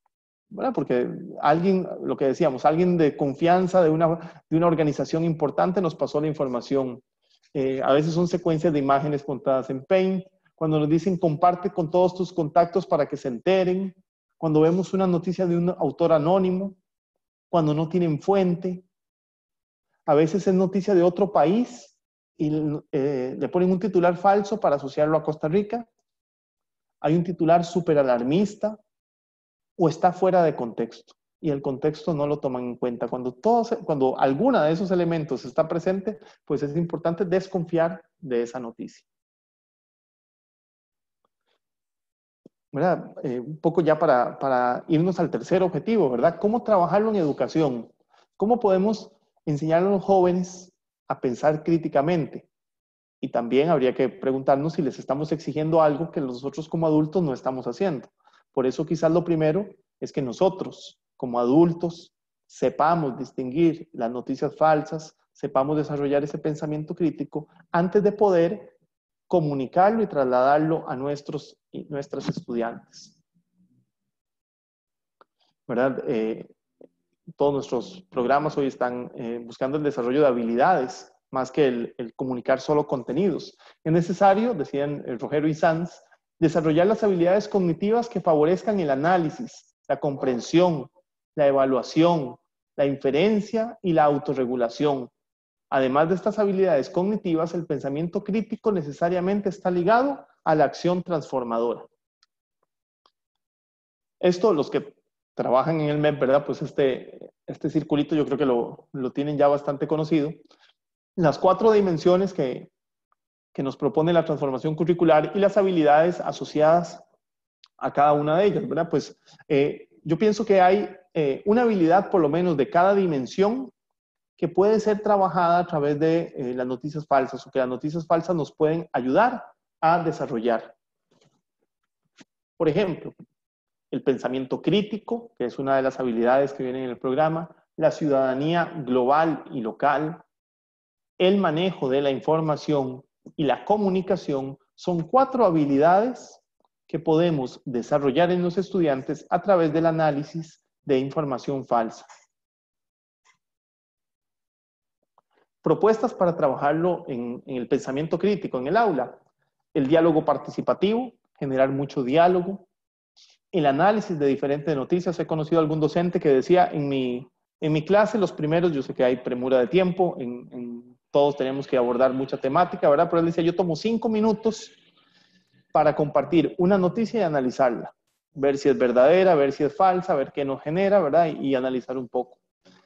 ¿verdad? Porque alguien, lo que decíamos, alguien de confianza de una organización importante nos pasó la información. A veces son secuencias de imágenes montadas en Paint. Cuando nos dicen comparte con todos tus contactos para que se enteren. Cuando vemos una noticia de un autor anónimo. Cuando no tienen fuente. A veces es noticia de otro país y le ponen un titular falso para asociarlo a Costa Rica. Hay un titular súper alarmista o está fuera de contexto y el contexto no lo toman en cuenta. Cuando alguna de esos elementos está presente, pues es importante desconfiar de esa noticia. ¿Verdad? Un poco ya para irnos al tercer objetivo, ¿verdad? ¿Cómo trabajarlo en educación? ¿Cómo podemos enseñar a los jóvenes a pensar críticamente? Y también habría que preguntarnos si les estamos exigiendo algo que nosotros como adultos no estamos haciendo. Por eso quizás lo primero es que nosotros como adultos sepamos distinguir las noticias falsas, sepamos desarrollar ese pensamiento crítico antes de poder comunicarlo y trasladarlo a nuestros y nuestras estudiantes. ¿Verdad? Todos nuestros programas hoy están buscando el desarrollo de habilidades más que el comunicar solo contenidos. Es necesario, decían Rogero y Sanz, desarrollar las habilidades cognitivas que favorezcan el análisis, la comprensión, la evaluación, la inferencia y la autorregulación. Además de estas habilidades cognitivas, el pensamiento crítico necesariamente está ligado a la acción transformadora. Esto, los que trabajan en el MEP, ¿verdad? Pues este circulito yo creo que lo tienen ya bastante conocido. Las 4 dimensiones que nos propone la transformación curricular y las habilidades asociadas a cada una de ellas, ¿verdad? Pues yo pienso que hay una habilidad por lo menos de cada dimensión que puede ser trabajada a través de las noticias falsas o que las noticias falsas nos pueden ayudar a desarrollar. Por ejemplo, el pensamiento crítico, que es una de las habilidades que vienen en el programa, la ciudadanía global y local, el manejo de la información y la comunicación son 4 habilidades que podemos desarrollar en los estudiantes a través del análisis de información falsa. Propuestas para trabajarlo en el pensamiento crítico en el aula. El diálogo participativo, generar mucho diálogo. El análisis de diferentes noticias. He conocido a algún docente que decía en mi clase, los primeros, yo sé que hay premura de tiempo, todos tenemos que abordar mucha temática, ¿verdad? Pero él decía, yo tomo 5 minutos para compartir una noticia y analizarla. Ver si es verdadera, ver si es falsa, ver qué nos genera, ¿verdad? Y analizar un poco.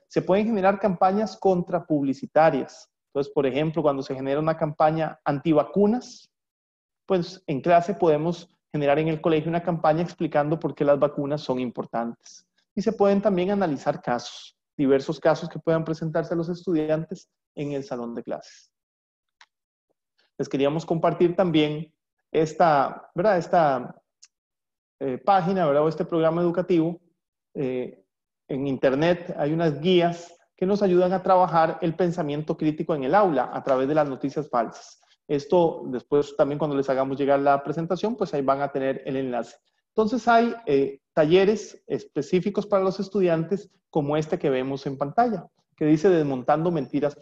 Se pueden generar campañas contrapublicitarias. Entonces, por ejemplo, cuando se genera una campaña antivacunas, pues en clase podemos generar en el colegio una campaña explicando por qué las vacunas son importantes. Y se pueden también analizar casos, diversos casos que puedan presentarse a los estudiantes en el salón de clases. Les queríamos compartir también esta página, ¿verdad? O este programa educativo. En internet hay unas guías que nos ayudan a trabajar el pensamiento crítico en el aula a través de las noticias falsas. Esto después también cuando les hagamos llegar la presentación, pues ahí van a tener el enlace. Entonces hay talleres específicos para los estudiantes como este que vemos en pantalla, que dice desmontando mentiras,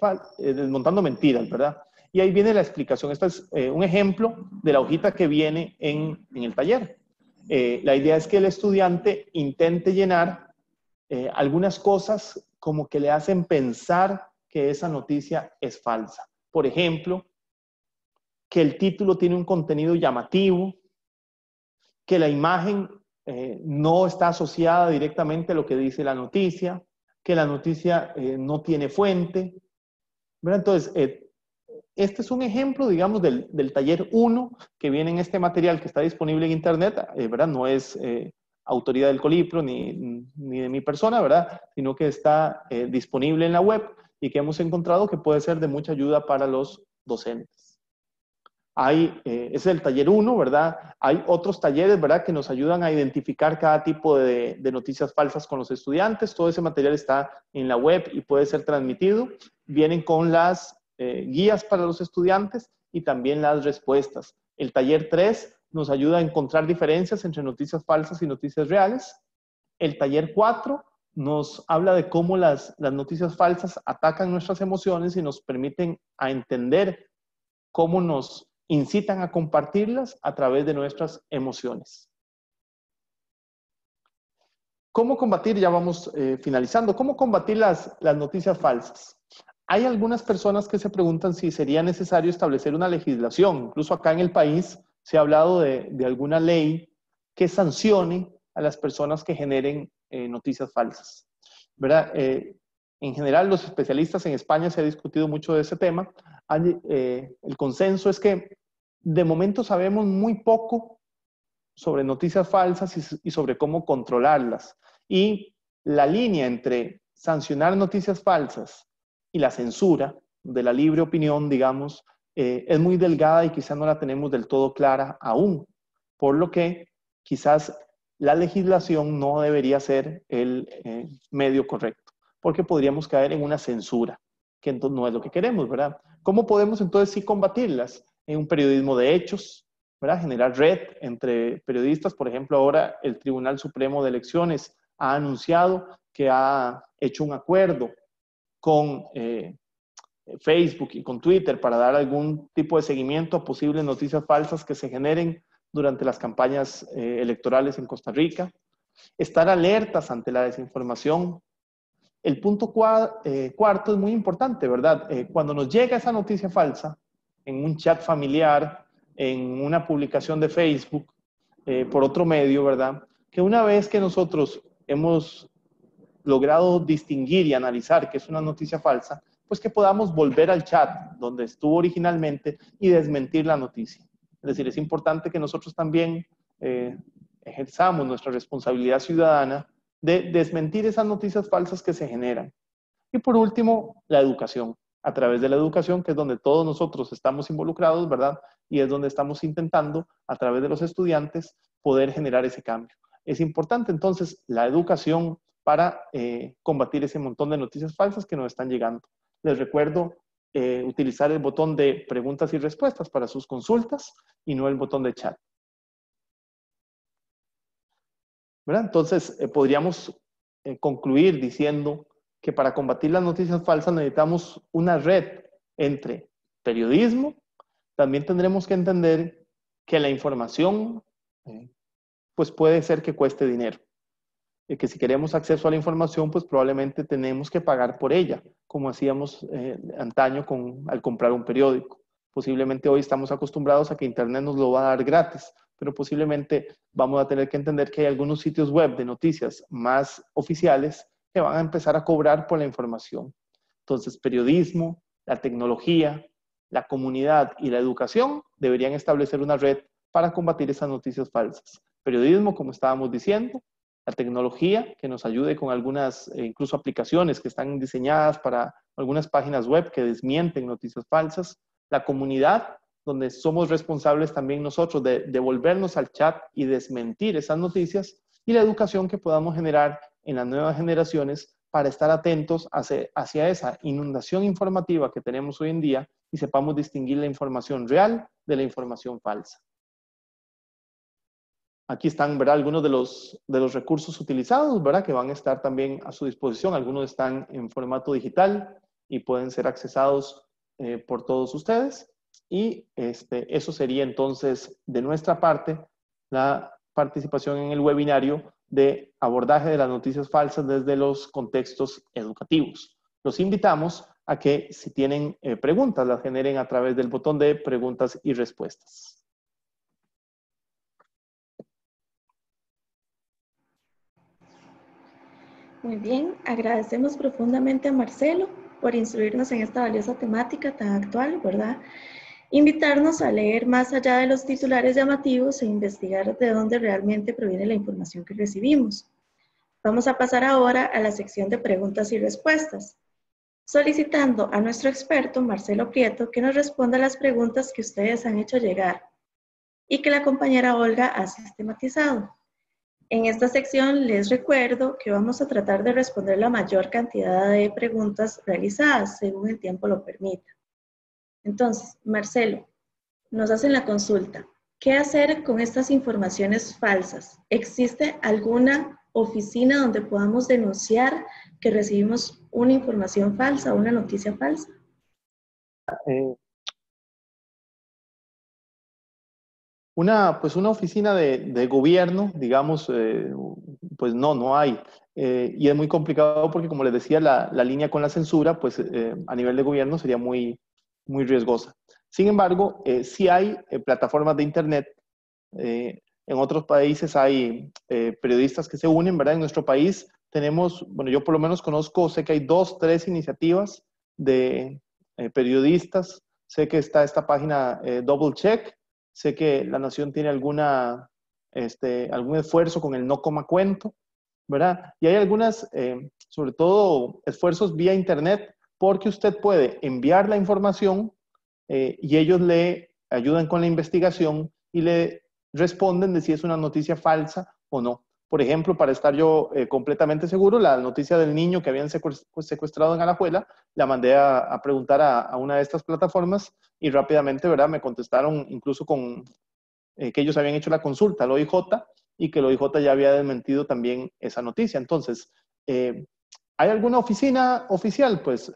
¿verdad? Y ahí viene la explicación. Este es un ejemplo de la hojita que viene en el taller. La idea es que el estudiante intente llenar algunas cosas como que le hacen pensar que esa noticia es falsa. Por ejemplo, que el título tiene un contenido llamativo, que la imagen no está asociada directamente a lo que dice la noticia, que la noticia no tiene fuente, ¿verdad? Entonces, este es un ejemplo, digamos, del taller 1 que viene en este material que está disponible en internet, ¿verdad? No es autoridad del Colipro ni de mi persona, ¿verdad? Sino que está disponible en la web y que hemos encontrado que puede ser de mucha ayuda para los docentes. Ese es el taller 1, ¿verdad? Hay otros talleres, ¿verdad?, que nos ayudan a identificar cada tipo de noticias falsas con los estudiantes. Todo ese material está en la web y puede ser transmitido. Vienen con las guías para los estudiantes y también las respuestas. El taller 3 nos ayuda a encontrar diferencias entre noticias falsas y noticias reales. El taller 4 nos habla de cómo las noticias falsas atacan nuestras emociones y nos permiten a entender cómo nos incitan a compartirlas a través de nuestras emociones. ¿Cómo combatir? Ya vamos finalizando. ¿Cómo combatir las noticias falsas? Hay algunas personas que se preguntan si sería necesario establecer una legislación. Incluso acá en el país se ha hablado de alguna ley que sancione a las personas que generen noticias falsas, ¿verdad? En general, los especialistas en España se ha discutido mucho de ese tema. El consenso es que de momento sabemos muy poco sobre noticias falsas y sobre cómo controlarlas. Y la línea entre sancionar noticias falsas y la censura de la libre opinión, digamos, es muy delgada y quizás no la tenemos del todo clara aún. Por lo que quizás la legislación no debería ser el medio correcto, porque podríamos caer en una censura, que entonces no es lo que queremos, ¿verdad? ¿Cómo podemos entonces sí combatirlas? En un periodismo de hechos, ¿verdad? Generar red entre periodistas. Por ejemplo, ahora el Tribunal Supremo de Elecciones ha anunciado que ha hecho un acuerdo con Facebook y con Twitter para dar algún tipo de seguimiento a posibles noticias falsas que se generen durante las campañas electorales en Costa Rica. Estar alertas ante la desinformación. El punto cuarto es muy importante, ¿verdad? Cuando nos llega esa noticia falsa, en un chat familiar, en una publicación de Facebook, por otro medio, ¿verdad? Que una vez que nosotros hemos logrado distinguir y analizar que es una noticia falsa, pues que podamos volver al chat donde estuvo originalmente y desmentir la noticia. Es decir, es importante que nosotros también ejerzamos nuestra responsabilidad ciudadana de desmentir esas noticias falsas que se generan. Y por último, la educación. A través de la educación, que es donde todos nosotros estamos involucrados, ¿verdad? Y es donde estamos intentando, a través de los estudiantes, poder generar ese cambio. Es importante entonces la educación para combatir ese montón de noticias falsas que nos están llegando. Les recuerdo utilizar el botón de preguntas y respuestas para sus consultas y no el botón de chat, ¿verdad? Entonces, podríamos concluir diciendo que para combatir las noticias falsas necesitamos una red entre periodismo. También tendremos que entender que la información pues puede ser que cueste dinero. Y que si queremos acceso a la información, pues probablemente tenemos que pagar por ella, como hacíamos antaño al comprar un periódico. Posiblemente hoy estamos acostumbrados a que Internet nos lo va a dar gratis, pero posiblemente vamos a tener que entender que hay algunos sitios web de noticias más oficiales que van a empezar a cobrar por la información. Entonces, periodismo, la tecnología, la comunidad y la educación deberían establecer una red para combatir esas noticias falsas. Periodismo, como estábamos diciendo, la tecnología que nos ayude con algunas, incluso aplicaciones que están diseñadas para algunas páginas web que desmienten noticias falsas, la comunidad, donde somos responsables también nosotros de devolvernos al chat y desmentir esas noticias, y la educación que podamos generar en las nuevas generaciones para estar atentos hacia esa inundación informativa que tenemos hoy en día y sepamos distinguir la información real de la información falsa. Aquí están, ¿verdad?, algunos de los recursos utilizados, ¿verdad?, que van a estar también a su disposición. Algunos están en formato digital y pueden ser accesados por todos ustedes. Y eso sería entonces de nuestra parte la participación en el webinario de abordaje de las noticias falsas desde los contextos educativos. Los invitamos a que si tienen preguntas las generen a través del botón de preguntas y respuestas. Muy bien, agradecemos profundamente a Marcelo por instruirnos en esta valiosa temática tan actual, ¿verdad? Invitarnos a leer más allá de los titulares llamativos e investigar de dónde realmente proviene la información que recibimos. Vamos a pasar ahora a la sección de preguntas y respuestas, solicitando a nuestro experto, Marcelo Prieto, que nos responda a las preguntas que ustedes han hecho llegar y que la compañera Olga ha sistematizado. En esta sección les recuerdo que vamos a tratar de responder la mayor cantidad de preguntas realizadas, según el tiempo lo permita. Entonces, Marcelo, nos hacen la consulta. ¿Qué hacer con estas informaciones falsas? ¿Existe alguna oficina donde podamos denunciar que recibimos una información falsa o una noticia falsa? Pues una oficina de gobierno, digamos, pues no hay. Y es muy complicado porque, como les decía, la línea con la censura, pues a nivel de gobierno sería muy riesgosa. Sin embargo, sí hay plataformas de Internet. En otros países hay periodistas que se unen, ¿verdad? En nuestro país tenemos, bueno, yo por lo menos conozco, sé que hay 2, 3 iniciativas de periodistas. Sé que está esta página Double Check. Sé que La Nación tiene algún esfuerzo con el No Coma Cuento, ¿verdad? Y hay algunas, sobre todo, esfuerzos vía Internet, porque usted puede enviar la información y ellos le ayudan con la investigación y le responden de si es una noticia falsa o no. Por ejemplo, para estar yo completamente seguro, la noticia del niño que habían secuestrado en Alajuela, la mandé a preguntar a una de estas plataformas y rápidamente, ¿verdad? Me contestaron incluso con que ellos habían hecho la consulta al OIJ y que el OIJ ya había desmentido también esa noticia. Entonces, ¿hay alguna oficina oficial? Pues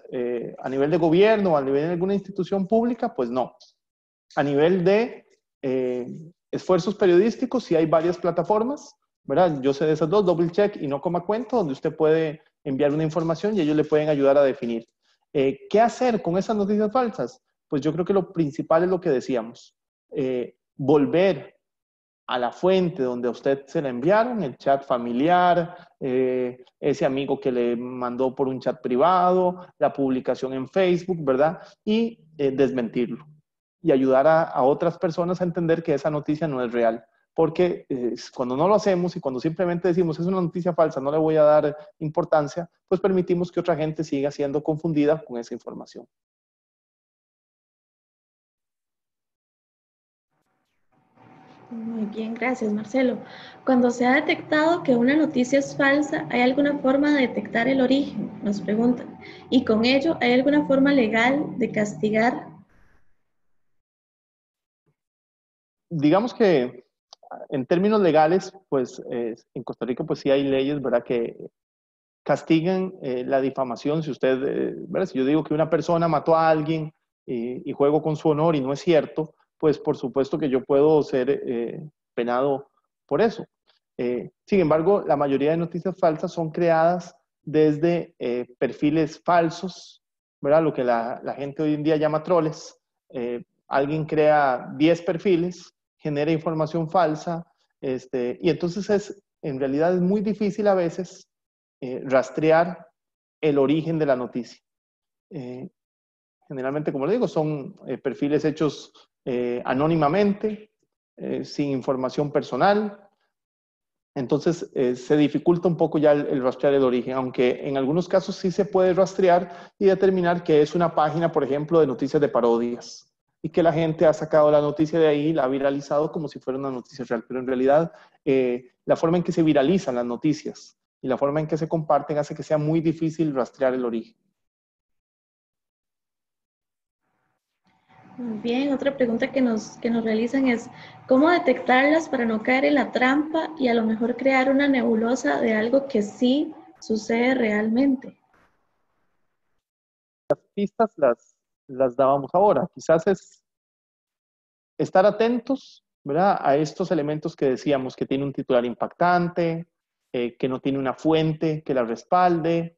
a nivel de gobierno, a nivel de alguna institución pública, pues no. A nivel de esfuerzos periodísticos, sí hay varias plataformas, ¿verdad? Yo sé de esas dos, Double Check y No Coma Cuento, donde usted puede enviar una información y ellos le pueden ayudar a definir. ¿Qué hacer con esas noticias falsas? Pues yo creo que lo principal es lo que decíamos. Volver a la fuente donde a usted se la enviaron, el chat familiar, ese amigo que le mandó por un chat privado, la publicación en Facebook, ¿verdad? Y desmentirlo y ayudar a otras personas a entender que esa noticia no es real. Porque cuando no lo hacemos y cuando simplemente decimos es una noticia falsa, no le voy a dar importancia, pues permitimos que otra gente siga siendo confundida con esa información. Muy bien, gracias, Marcelo. Cuando se ha detectado que una noticia es falsa, ¿hay alguna forma de detectar el origen? Nos preguntan. Y con ello, ¿hay alguna forma legal de castigar? Digamos que en términos legales, pues en Costa Rica pues sí hay leyes, ¿verdad? Que castigan la difamación. Si usted, ¿verdad? Si yo digo que una persona mató a alguien y juego con su honor y no es cierto, pues por supuesto que yo puedo ser penado por eso. Sin embargo, la mayoría de noticias falsas son creadas desde perfiles falsos, ¿verdad? Lo que la gente hoy en día llama troles. Alguien crea 10 perfiles, genera información falsa, y entonces en realidad es muy difícil a veces rastrear el origen de la noticia. Generalmente, como le digo, son perfiles hechos anónimamente, sin información personal. Entonces, se dificulta un poco ya el rastrear el origen, aunque en algunos casos sí se puede rastrear y determinar que es una página, por ejemplo, de noticias de parodias y que la gente ha sacado la noticia de ahí, la ha viralizado como si fuera una noticia real. Pero en realidad, la forma en que se viralizan las noticias y la forma en que se comparten hace que sea muy difícil rastrear el origen. Muy bien, otra pregunta que nos realizan es, ¿cómo detectarlas para no caer en la trampa y a lo mejor crear una nebulosa de algo que sí sucede realmente? Las pistas las dábamos ahora. Quizás es estar atentos, ¿verdad? A estos elementos que decíamos, que tiene un titular impactante, que no tiene una fuente que la respalde.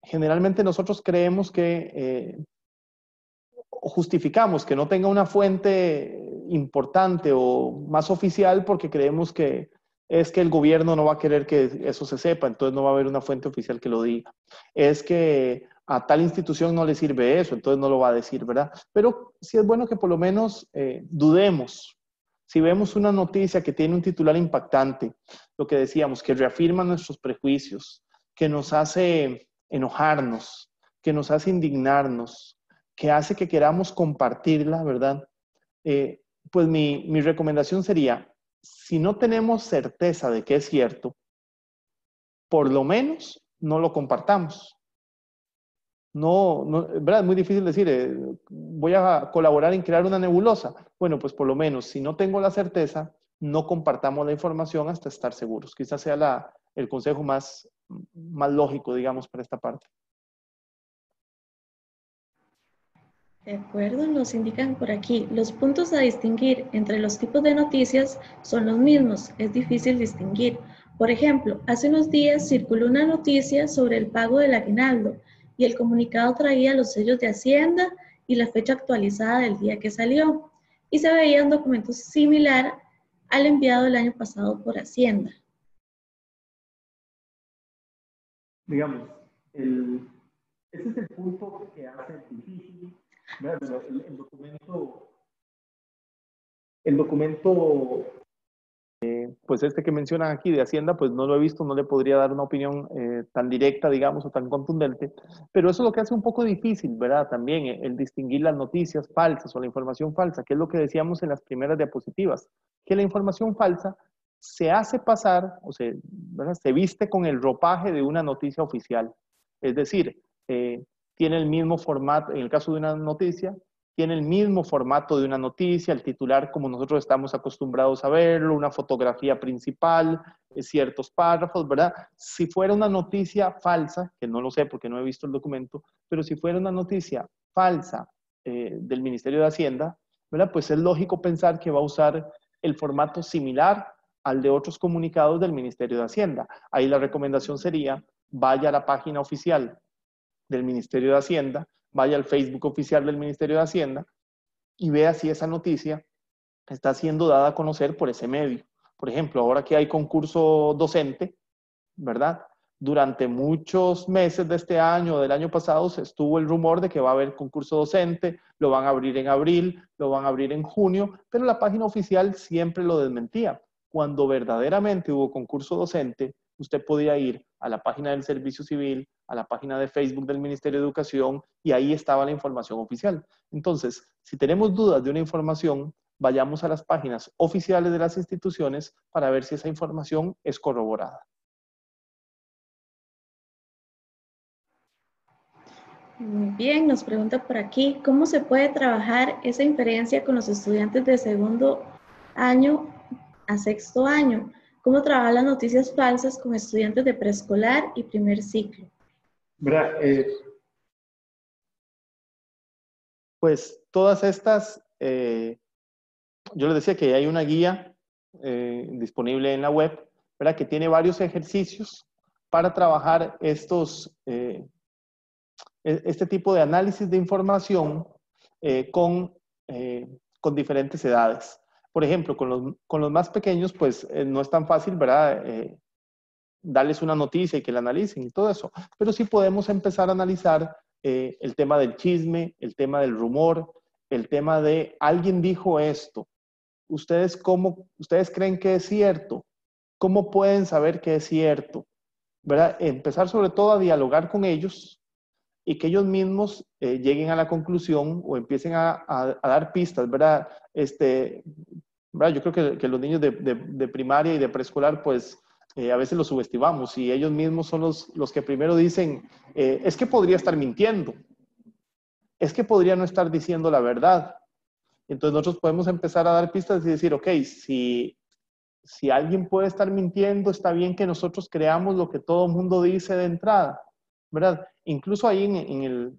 Generalmente nosotros creemos que justificamos que no tenga una fuente importante o más oficial porque creemos que Es que el gobierno no va a querer que eso se sepa, entonces no va a haber una fuente oficial que lo diga. Es que a tal institución no le sirve eso, entonces no lo va a decir, ¿verdad? Pero sí es bueno que por lo menos dudemos. Si vemos una noticia que tiene un titular impactante, lo que decíamos, que reafirma nuestros prejuicios, que nos hace enojarnos, que nos hace indignarnos, que hace que queramos compartirla, ¿verdad? Eh, pues mi recomendación sería, si no tenemos certeza de que es cierto, por lo menos no lo compartamos. No, no, ¿verdad? Es muy difícil decir, voy a colaborar en crear una nebulosa. Bueno, pues por lo menos, si no tengo la certeza, no compartamos la información hasta estar seguros. Quizás sea el consejo más lógico, digamos, para esta parte. De acuerdo, nos indican por aquí, los puntos a distinguir entre los tipos de noticias son los mismos, es difícil distinguir. Por ejemplo, hace unos días circuló una noticia sobre el pago del aguinaldo y el comunicado traía los sellos de Hacienda y la fecha actualizada del día que salió. Y se veía un documento similar al enviado el año pasado por Hacienda. Digamos, ese es el punto que hace difícil. El documento, pues este que mencionan aquí de Hacienda, pues no lo he visto, no le podría dar una opinión tan directa, digamos, o tan contundente, pero eso es lo que hace un poco difícil, ¿verdad? También el distinguir las noticias falsas o la información falsa, que es lo que decíamos en las primeras diapositivas, que la información falsa se hace pasar, o sea, ¿verdad? Se viste con el ropaje de una noticia oficial, es decir, tiene el mismo formato, en el caso de una noticia, tiene el mismo formato de una noticia, el titular como nosotros estamos acostumbrados a verlo, una fotografía principal, ciertos párrafos, ¿verdad? Si fuera una noticia falsa, que no lo sé porque no he visto el documento, pero si fuera una noticia falsa del Ministerio de Hacienda, ¿verdad? Pues es lógico pensar que va a usar el formato similar al de otros comunicados del Ministerio de Hacienda. Ahí la recomendación sería, vaya a la página oficial del Ministerio de Hacienda, vaya al Facebook oficial del Ministerio de Hacienda y vea si esa noticia está siendo dada a conocer por ese medio. Por ejemplo, ahora que hay concurso docente, ¿verdad? Durante muchos meses de este año o del año pasado se estuvo el rumor de que va a haber concurso docente, lo van a abrir en abril, lo van a abrir en junio, pero la página oficial siempre lo desmentía. Cuando verdaderamente hubo concurso docente, usted podía ir a la página del Servicio Civil, a la página de Facebook del Ministerio de Educación y ahí estaba la información oficial. Entonces, si tenemos dudas de una información, vayamos a las páginas oficiales de las instituciones para ver si esa información es corroborada. Muy bien, nos pregunta por aquí, ¿cómo se puede trabajar esa inferencia con los estudiantes de segundo año a sexto año? ¿Cómo trabajar las noticias falsas con estudiantes de preescolar y primer ciclo? Pues todas estas, yo les decía que hay una guía disponible en la web, ¿verdad? Que tiene varios ejercicios para trabajar este tipo de análisis de información eh, con, con diferentes edades. Por ejemplo, con los más pequeños, pues no es tan fácil, ¿verdad? Darles una noticia y que la analicen y todo eso. Pero sí podemos empezar a analizar el tema del chisme, el tema del rumor, el tema de alguien dijo esto. ¿Ustedes creen que es cierto? ¿Cómo pueden saber que es cierto? ¿Verdad? Empezar sobre todo a dialogar con ellos y que ellos mismos lleguen a la conclusión o empiecen a dar pistas, ¿verdad? ¿Verdad? Yo creo que los niños de primaria y de preescolar, pues a veces los subestimamos y ellos mismos son los que primero dicen, es que podría estar mintiendo, es que podría no estar diciendo la verdad. Entonces nosotros podemos empezar a dar pistas y decir, ok, si alguien puede estar mintiendo, está bien que nosotros creamos lo que todo el mundo dice de entrada, ¿verdad? Incluso ahí en el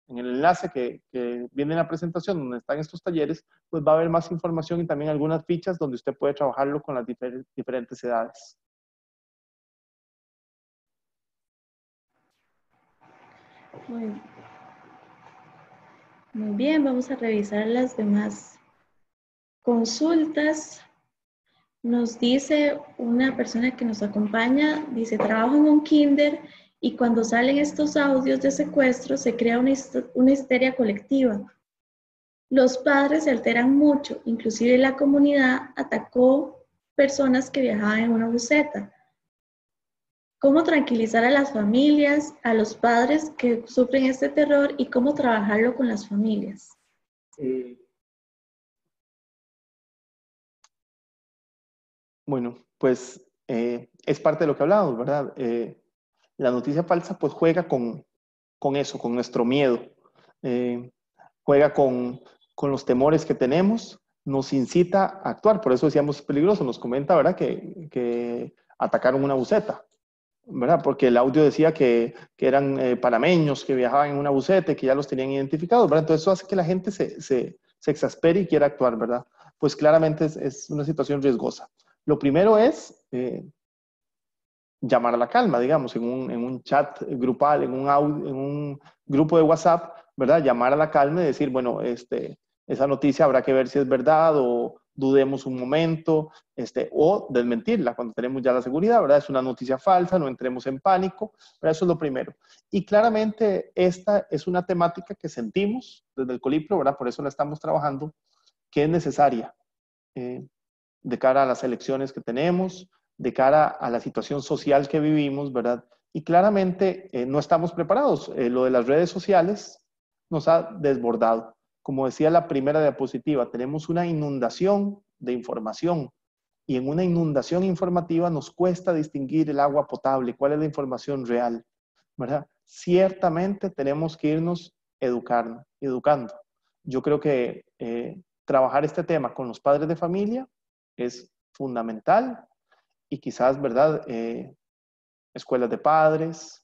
enlace que viene en la presentación, donde están estos talleres, pues va a haber más información y también algunas fichas donde usted puede trabajarlo con las diferentes edades. Muy bien, vamos a revisar las demás consultas. Nos dice una persona que nos acompaña, dice, trabajo en un kinder y cuando salen estos audios de secuestro se crea una histeria colectiva. Los padres se alteran mucho, inclusive la comunidad atacó personas que viajaban en una buseta. ¿Cómo tranquilizar a las familias, a los padres que sufren este terror y cómo trabajarlo con las familias? Bueno, pues es parte de lo que hablamos, ¿verdad? La noticia falsa pues juega con eso, con nuestro miedo, juega con los temores que tenemos, nos incita a actuar, por eso decíamos peligroso, nos comenta, ¿verdad? Que atacaron una buseta, ¿verdad? Porque el audio decía que eran panameños que viajaban en una buseta y que ya los tenían identificados, ¿verdad? Entonces eso hace que la gente se exaspere y quiera actuar, ¿verdad? Pues claramente es una situación riesgosa. Lo primero es llamar a la calma, digamos, en un chat grupal, en un grupo de WhatsApp, ¿verdad? Llamar a la calma y decir, bueno, esa noticia habrá que ver si es verdad o dudemos un momento, o desmentirla cuando tenemos ya la seguridad, ¿verdad? Es una noticia falsa, no entremos en pánico, pero eso es lo primero. Y claramente esta es una temática que sentimos desde el Colipro, ¿verdad? Por eso la estamos trabajando, que es necesaria de cara a las elecciones que tenemos, de cara a la situación social que vivimos, ¿verdad? Y claramente no estamos preparados. Lo de las redes sociales nos ha desbordado. Como decía la primera diapositiva, tenemos una inundación de información y en una inundación informativa nos cuesta distinguir el agua potable, cuál es la información real, ¿verdad? Ciertamente tenemos que irnos educando. Yo creo que trabajar este tema con los padres de familia es fundamental y quizás, ¿verdad? Escuelas de padres,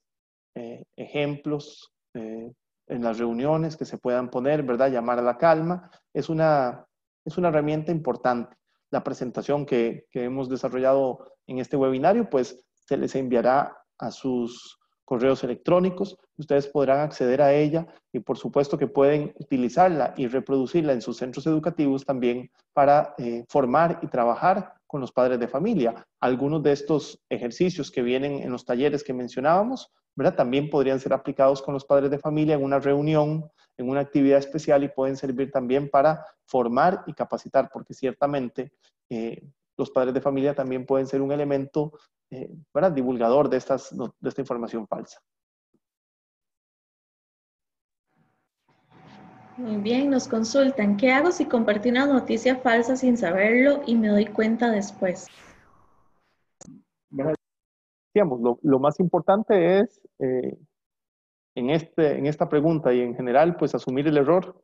ejemplos en las reuniones que se puedan poner, ¿verdad? Llamar a la calma, es una herramienta importante. La presentación que hemos desarrollado en este webinario, pues se les enviará a sus correos electrónicos, ustedes podrán acceder a ella y por supuesto que pueden utilizarla y reproducirla en sus centros educativos también para formar y trabajar con los padres de familia. Algunos de estos ejercicios que vienen en los talleres que mencionábamos, ¿verdad? También podrían ser aplicados con los padres de familia en una reunión, en una actividad especial y pueden servir también para formar y capacitar, porque ciertamente los padres de familia también pueden ser un elemento ¿verdad? Divulgador de esta información falsa. Muy bien, nos consultan, ¿qué hago si compartí una noticia falsa sin saberlo y me doy cuenta después? Digamos, lo más importante es, en esta pregunta y en general, pues asumir el error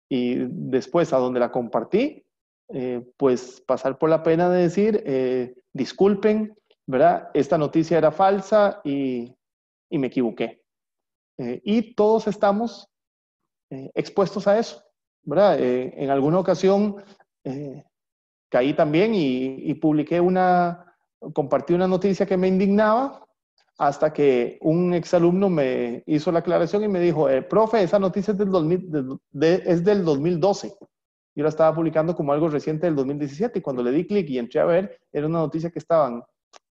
y después a donde la compartí, pues pasar por la pena de decir, disculpen, ¿verdad? Esta noticia era falsa y me equivoqué. Y todos estamos expuestos a eso, ¿verdad? En alguna ocasión caí también y compartí una noticia que me indignaba hasta que un exalumno me hizo la aclaración y me dijo, profe, esa noticia es del 2012. Yo la estaba publicando como algo reciente del 2017 y cuando le di clic y entré a ver, era una noticia que estaban,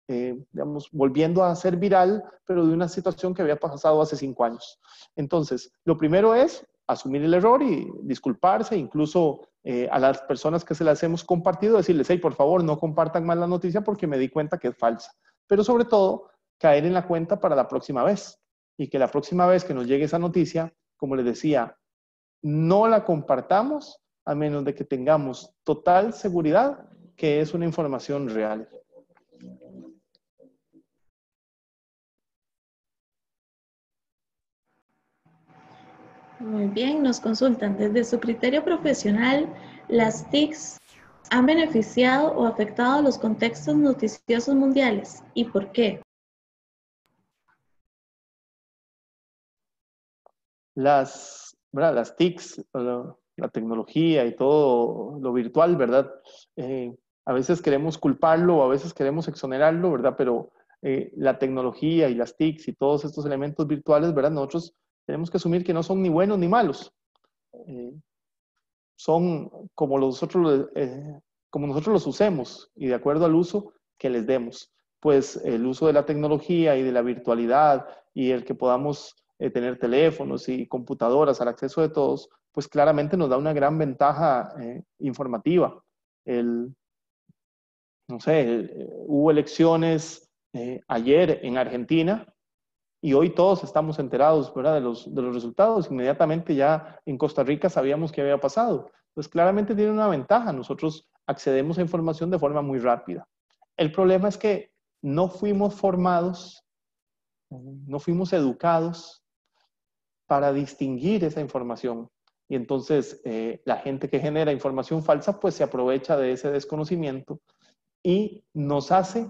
digamos, volviendo a ser viral, pero de una situación que había pasado hace 5 años. Entonces, lo primero es asumir el error y disculparse, incluso a las personas que se las hemos compartido, decirles, hey, por favor, no compartan más la noticia porque me di cuenta que es falsa. Pero sobre todo, caer en la cuenta para la próxima vez. Y que la próxima vez que nos llegue esa noticia, como les decía, no la compartamos a menos de que tengamos total seguridad que es una información real. Muy bien, nos consultan, desde su criterio profesional, ¿las TICs han beneficiado o afectado los contextos noticiosos mundiales? ¿Y por qué? Las TICs, la tecnología y todo lo virtual, ¿verdad? A veces queremos culparlo o a veces queremos exonerarlo, ¿verdad? Pero la tecnología y las TICs y todos estos elementos virtuales, ¿verdad? Nosotros tenemos que asumir que no son ni buenos ni malos. Son, como nosotros como nosotros los usemos y de acuerdo al uso que les demos. Pues el uso de la tecnología y de la virtualidad y el que podamos tener teléfonos y computadoras al acceso de todos, pues claramente nos da una gran ventaja informativa. No sé, hubo elecciones ayer en Argentina y hoy todos estamos enterados, ¿verdad?, de los resultados. Inmediatamente ya en Costa Rica sabíamos qué había pasado. Pues claramente tiene una ventaja. Nosotros accedemos a información de forma muy rápida. El problema es que no fuimos formados, no fuimos educados para distinguir esa información. Y entonces la gente que genera información falsa pues se aprovecha de ese desconocimiento y nos hace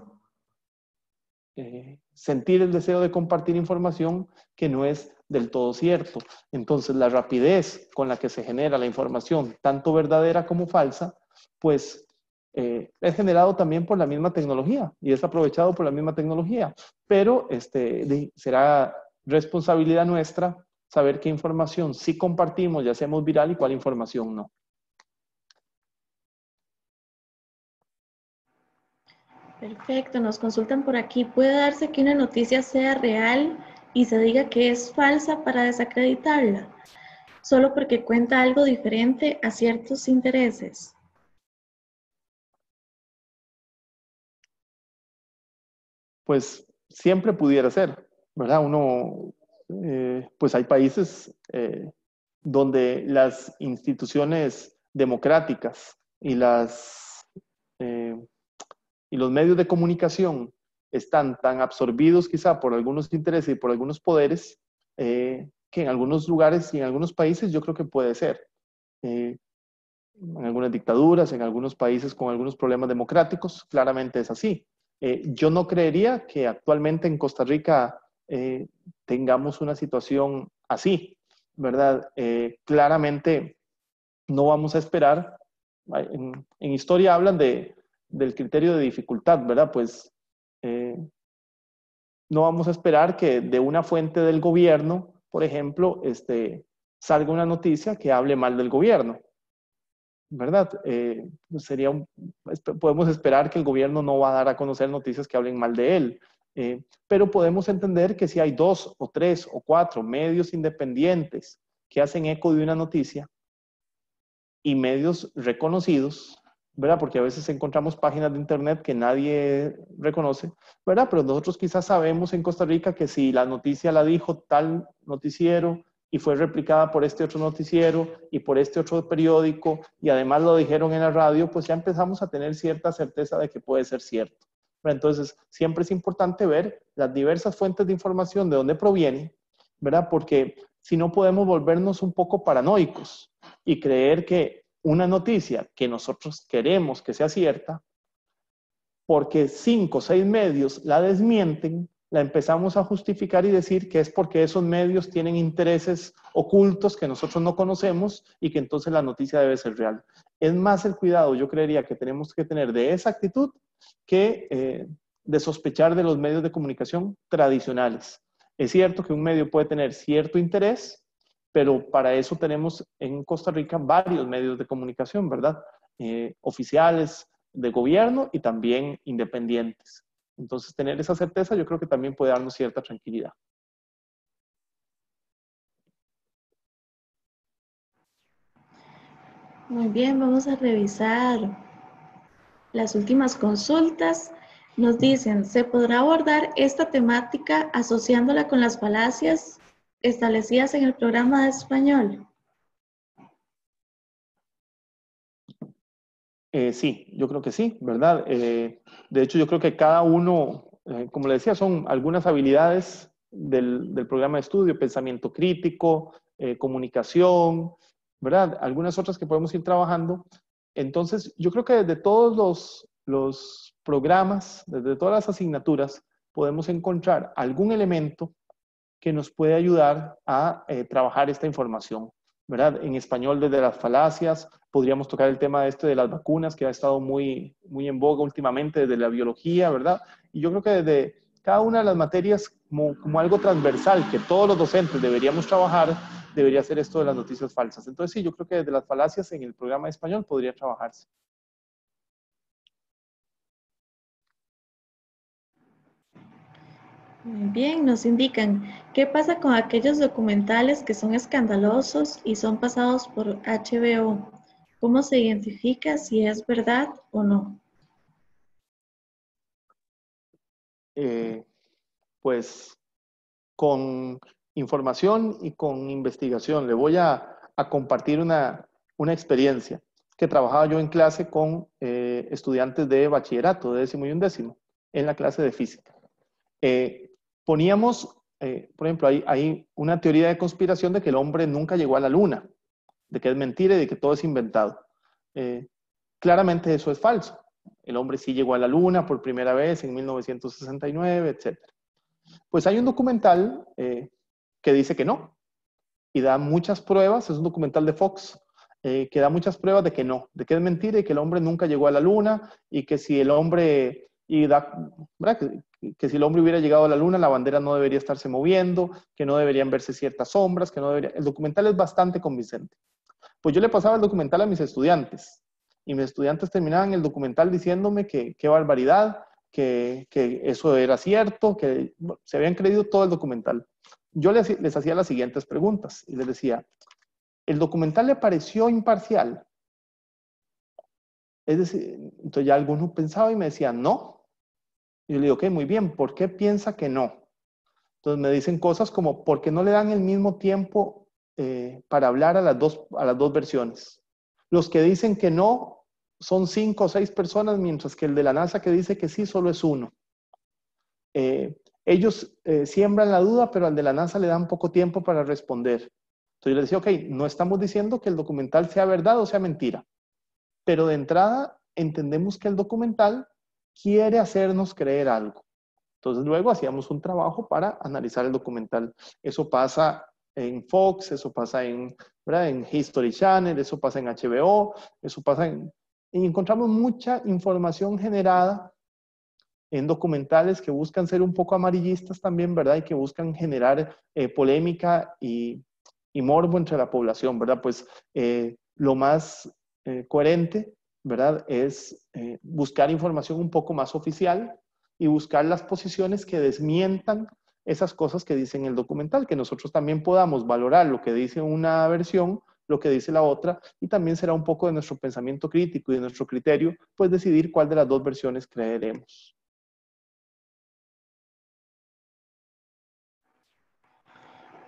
sentir el deseo de compartir información que no es del todo cierto. Entonces la rapidez con la que se genera la información, tanto verdadera como falsa, pues es generado también por la misma tecnología y es aprovechado por la misma tecnología. Pero será responsabilidad nuestra saber qué información sí compartimos y hacemos viral y cuál información no. Perfecto, nos consultan por aquí. ¿Puede darse que una noticia sea real y se diga que es falsa para desacreditarla, solo porque cuenta algo diferente a ciertos intereses? Pues siempre pudiera ser, ¿verdad? Pues hay países donde las instituciones democráticas y y los medios de comunicación están tan absorbidos quizá por algunos intereses y por algunos poderes que en algunos lugares y en algunos países yo creo que puede ser. En algunas dictaduras, en algunos países con algunos problemas democráticos, claramente es así. Yo no creería que actualmente en Costa Rica tengamos una situación así, ¿verdad? Claramente no vamos a esperar. En historia hablan del criterio de dificultad, ¿verdad? Pues no vamos a esperar que de una fuente del gobierno, por ejemplo, salga una noticia que hable mal del gobierno, ¿verdad? Podemos esperar que el gobierno no va a dar a conocer noticias que hablen mal de él, pero podemos entender que si hay 2 o 3 o 4 medios independientes que hacen eco de una noticia y medios reconocidos, ¿verdad? Porque a veces encontramos páginas de internet que nadie reconoce, ¿verdad? Pero nosotros quizás sabemos en Costa Rica que si la noticia la dijo tal noticiero y fue replicada por este otro noticiero y por este otro periódico y además lo dijeron en la radio, pues ya empezamos a tener cierta certeza de que puede ser cierto. ¿Verdad? Entonces, siempre es importante ver las diversas fuentes de información de dónde provienen, ¿verdad? Porque si no podemos volvernos un poco paranoicos y creer que una noticia que nosotros queremos que sea cierta, porque 5 o 6 medios la desmienten, la empezamos a justificar y decir que es porque esos medios tienen intereses ocultos que nosotros no conocemos y que entonces la noticia debe ser real. Es más el cuidado, yo creería, que tenemos que tener de esa actitud que de sospechar de los medios de comunicación tradicionales. Es cierto que un medio puede tener cierto interés, pero para eso tenemos en Costa Rica varios medios de comunicación, ¿verdad? Oficiales, de gobierno y también independientes. Entonces, tener esa certeza yo creo que también puede darnos cierta tranquilidad. Muy bien, vamos a revisar las últimas consultas. Nos dicen, ¿se podrá abordar esta temática asociándola con las falacias establecidas en el programa de español? Sí, yo creo que sí, ¿verdad? De hecho, yo creo que cada uno, como le decía, son algunas habilidades del programa de estudio, pensamiento crítico, comunicación, ¿verdad? Algunas otras que podemos ir trabajando. Entonces, yo creo que desde todos los programas, desde todas las asignaturas, podemos encontrar algún elemento que nos puede ayudar a trabajar esta información, ¿verdad? En español, desde las falacias, podríamos tocar el tema de las vacunas, que ha estado muy en boga últimamente, desde la biología, ¿verdad? Y yo creo que desde cada una de las materias, como algo transversal, que todos los docentes deberíamos trabajar, debería ser esto de las noticias falsas. Entonces, sí, yo creo que desde las falacias en el programa de español podría trabajarse. Muy bien, nos indican qué pasa con aquellos documentales que son escandalosos y son pasados por HBO. ¿Cómo se identifica si es verdad o no? Eh, pues con información y con investigación. Le voy a compartir una experiencia que trabajaba yo en clase con estudiantes de bachillerato, de décimo y undécimo, en la clase de física. Poníamos, por ejemplo, hay una teoría de conspiración de que el hombre nunca llegó a la luna, de que es mentira y de que todo es inventado. Eh, Claramente eso es falso. El hombre sí llegó a la luna por primera vez en 1969, etc. Pues hay un documental que dice que no, y da muchas pruebas, es un documental de Fox, que da muchas pruebas de que no, de que es mentira y que el hombre nunca llegó a la luna y que si el hombre, ¿verdad? Que si el hombre hubiera llegado a la luna, la bandera no debería estarse moviendo, que no deberían verse ciertas sombras, que no debería... El documental es bastante convincente. Pues yo le pasaba el documental a mis estudiantes y mis estudiantes terminaban el documental diciéndome que qué barbaridad, que eso era cierto, que bueno, se habían creído todo el documental. Yo les hacía las siguientes preguntas y les decía, ¿el documental le pareció imparcial? Es decir, entonces ya alguno pensaba y me decía, no. Y yo le digo, ok, muy bien, ¿por qué piensa que no? Entonces me dicen cosas como, ¿por qué no le dan el mismo tiempo para hablar a las dos versiones? Los que dicen que no son 5 o 6 personas, mientras que el de la NASA que dice que sí solo es uno. Ellos siembran la duda, pero al de la NASA le dan poco tiempo para responder. Entonces yo les decía, ok, no estamos diciendo que el documental sea verdad o sea mentira, pero de entrada entendemos que el documental quiere hacernos creer algo. Entonces luego hacíamos un trabajo para analizar el documental. Eso pasa en Fox, eso pasa ¿verdad? En History Channel, eso pasa en HBO, eso pasa en... Y encontramos mucha información generada en documentales que buscan ser un poco amarillistas también, ¿verdad? Y que buscan generar polémica y morbo entre la población, ¿verdad? Pues lo más coherente, ¿verdad? Es buscar información un poco más oficial y buscar las posiciones que desmientan esas cosas que dicen el documental, que nosotros también podamos valorar lo que dice una versión, lo que dice la otra, y también será un poco de nuestro pensamiento crítico y de nuestro criterio, pues decidir cuál de las dos versiones creeremos.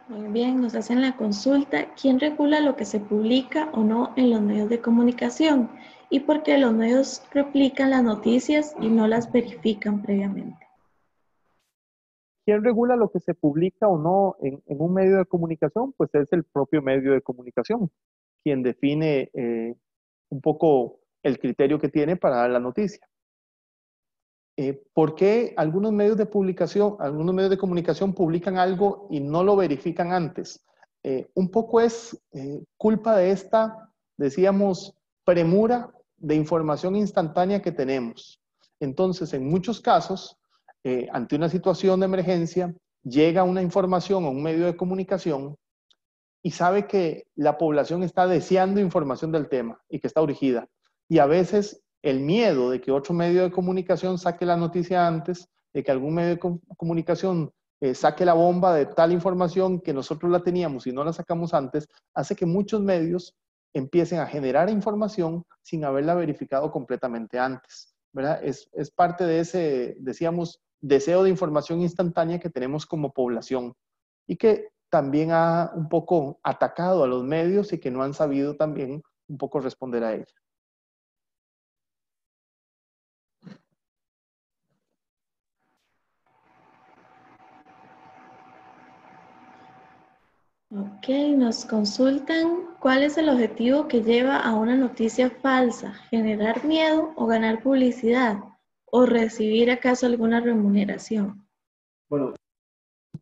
Muy bien, nos hacen la consulta. ¿Quién regula lo que se publica o no en los medios de comunicación? ¿Y por qué los medios replican las noticias y no las verifican previamente? ¿Quién regula lo que se publica o no en un medio de comunicación? Pues es el propio medio de comunicación quien define un poco el criterio que tiene para dar la noticia. ¿Por qué algunos medios de publicación, algunos medios de comunicación publican algo y no lo verifican antes? Un poco es culpa de esta, decíamos, premura de información instantánea que tenemos. Entonces, en muchos casos, ante una situación de emergencia, llega una información a un medio de comunicación y sabe que la población está deseando información del tema y que está urgida. Y a veces el miedo de que otro medio de comunicación saque la noticia antes, de que algún medio de comunicación saque la bomba de tal información que nosotros la teníamos y no la sacamos antes, hace que muchos medios empiecen a generar información sin haberla verificado completamente antes, ¿verdad? Es parte de ese, decíamos, deseo de información instantánea que tenemos como población y que también ha un poco atacado a los medios y que no han sabido también un poco responder a ella. Ok, nos consultan cuál es el objetivo que lleva a una noticia falsa, generar miedo o ganar publicidad o recibir acaso alguna remuneración. Bueno,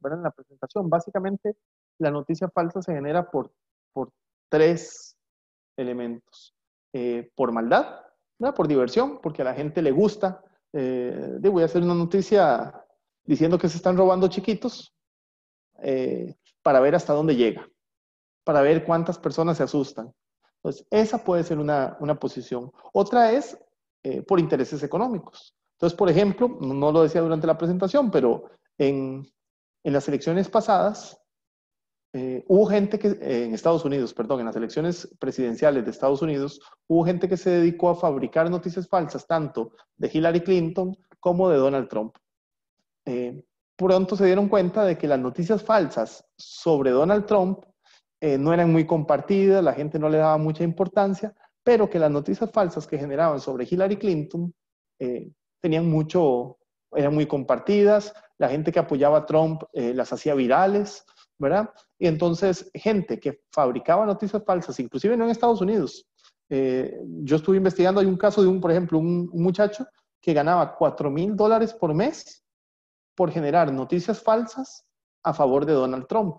en la presentación, básicamente la noticia falsa se genera por tres elementos. Por maldad, ¿verdad? Por diversión, porque a la gente le gusta. Voy a hacer una noticia diciendo que se están robando chiquitos para ver hasta dónde llega, para ver cuántas personas se asustan. Entonces, esa puede ser una posición. Otra es por intereses económicos. Entonces, por ejemplo, no lo decía durante la presentación, pero En las elecciones pasadas, hubo gente que, en Estados Unidos, perdón, en las elecciones presidenciales de Estados Unidos, hubo gente que se dedicó a fabricar noticias falsas, tanto de Hillary Clinton como de Donald Trump. Pronto se dieron cuenta de que las noticias falsas sobre Donald Trump no eran muy compartidas, la gente no le daba mucha importancia, pero que las noticias falsas que generaban sobre Hillary Clinton eran muy compartidas, la gente que apoyaba a Trump las hacía virales, ¿verdad? Y entonces, gente que fabricaba noticias falsas, inclusive no en Estados Unidos. Yo estuve investigando, hay un caso de por ejemplo, un muchacho que ganaba $4,000 por mes por generar noticias falsas a favor de Donald Trump.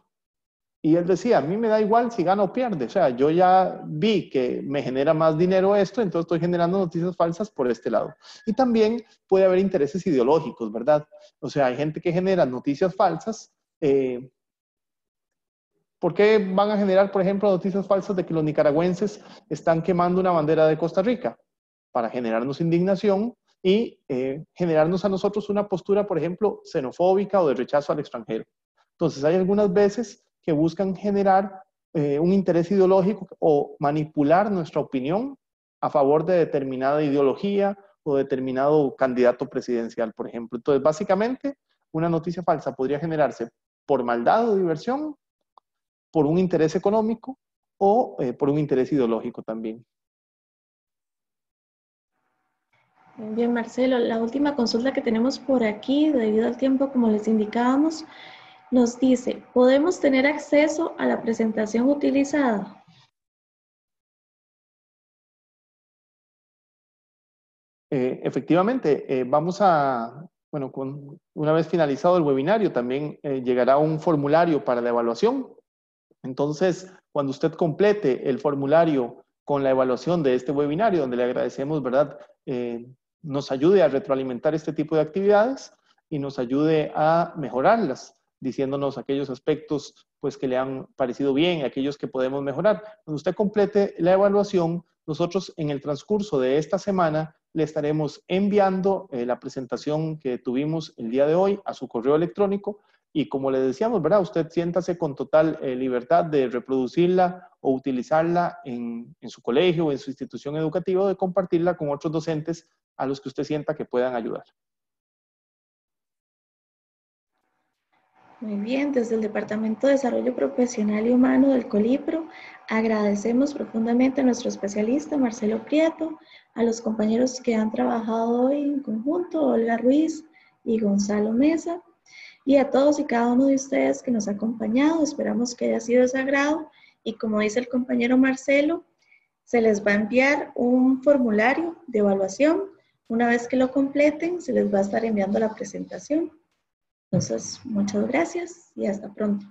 Y él decía, a mí me da igual si gana o pierde. O sea, yo ya vi que me genera más dinero esto, entonces estoy generando noticias falsas por este lado. Y también puede haber intereses ideológicos, ¿verdad? O sea, hay gente que genera noticias falsas. ¿Por qué van a generar, por ejemplo, noticias falsas de que los nicaragüenses están quemando una bandera de Costa Rica? Para generarnos indignación y generarnos a nosotros una postura, por ejemplo, xenofóbica o de rechazo al extranjero. Entonces, hay algunas veces que buscan generar un interés ideológico o manipular nuestra opinión a favor de determinada ideología o determinado candidato presidencial, por ejemplo. Entonces, básicamente, una noticia falsa podría generarse por maldad o diversión, por un interés económico o por un interés ideológico también. Bien, Marcelo, la última consulta que tenemos por aquí, debido al tiempo, como les indicábamos, nos dice, ¿podemos tener acceso a la presentación utilizada? Efectivamente, una vez finalizado el webinario, también llegará un formulario para la evaluación. Entonces, cuando usted complete el formulario con la evaluación de este webinario, donde le agradecemos, ¿verdad?, nos ayude a retroalimentar este tipo de actividades y nos ayude a mejorarlas, diciéndonos aquellos aspectos pues, que le han parecido bien, aquellos que podemos mejorar. Cuando usted complete la evaluación, nosotros en el transcurso de esta semana le estaremos enviando la presentación que tuvimos el día de hoy a su correo electrónico y como le decíamos, ¿verdad? Usted siéntase con total libertad de reproducirla o utilizarla en su colegio o en su institución educativa o de compartirla con otros docentes a los que usted sienta que puedan ayudar. Muy bien, desde el Departamento de Desarrollo Profesional y Humano del Colipro, agradecemos profundamente a nuestro especialista Marcelo Prieto, a los compañeros que han trabajado hoy en conjunto, Olga Ruiz y Gonzalo Mesa, y a todos y cada uno de ustedes que nos ha acompañado. Esperamos que haya sido de su agrado y como dice el compañero Marcelo, se les va a enviar un formulario de evaluación. Una vez que lo completen, se les va a estar enviando la presentación. Entonces, muchas gracias y hasta pronto.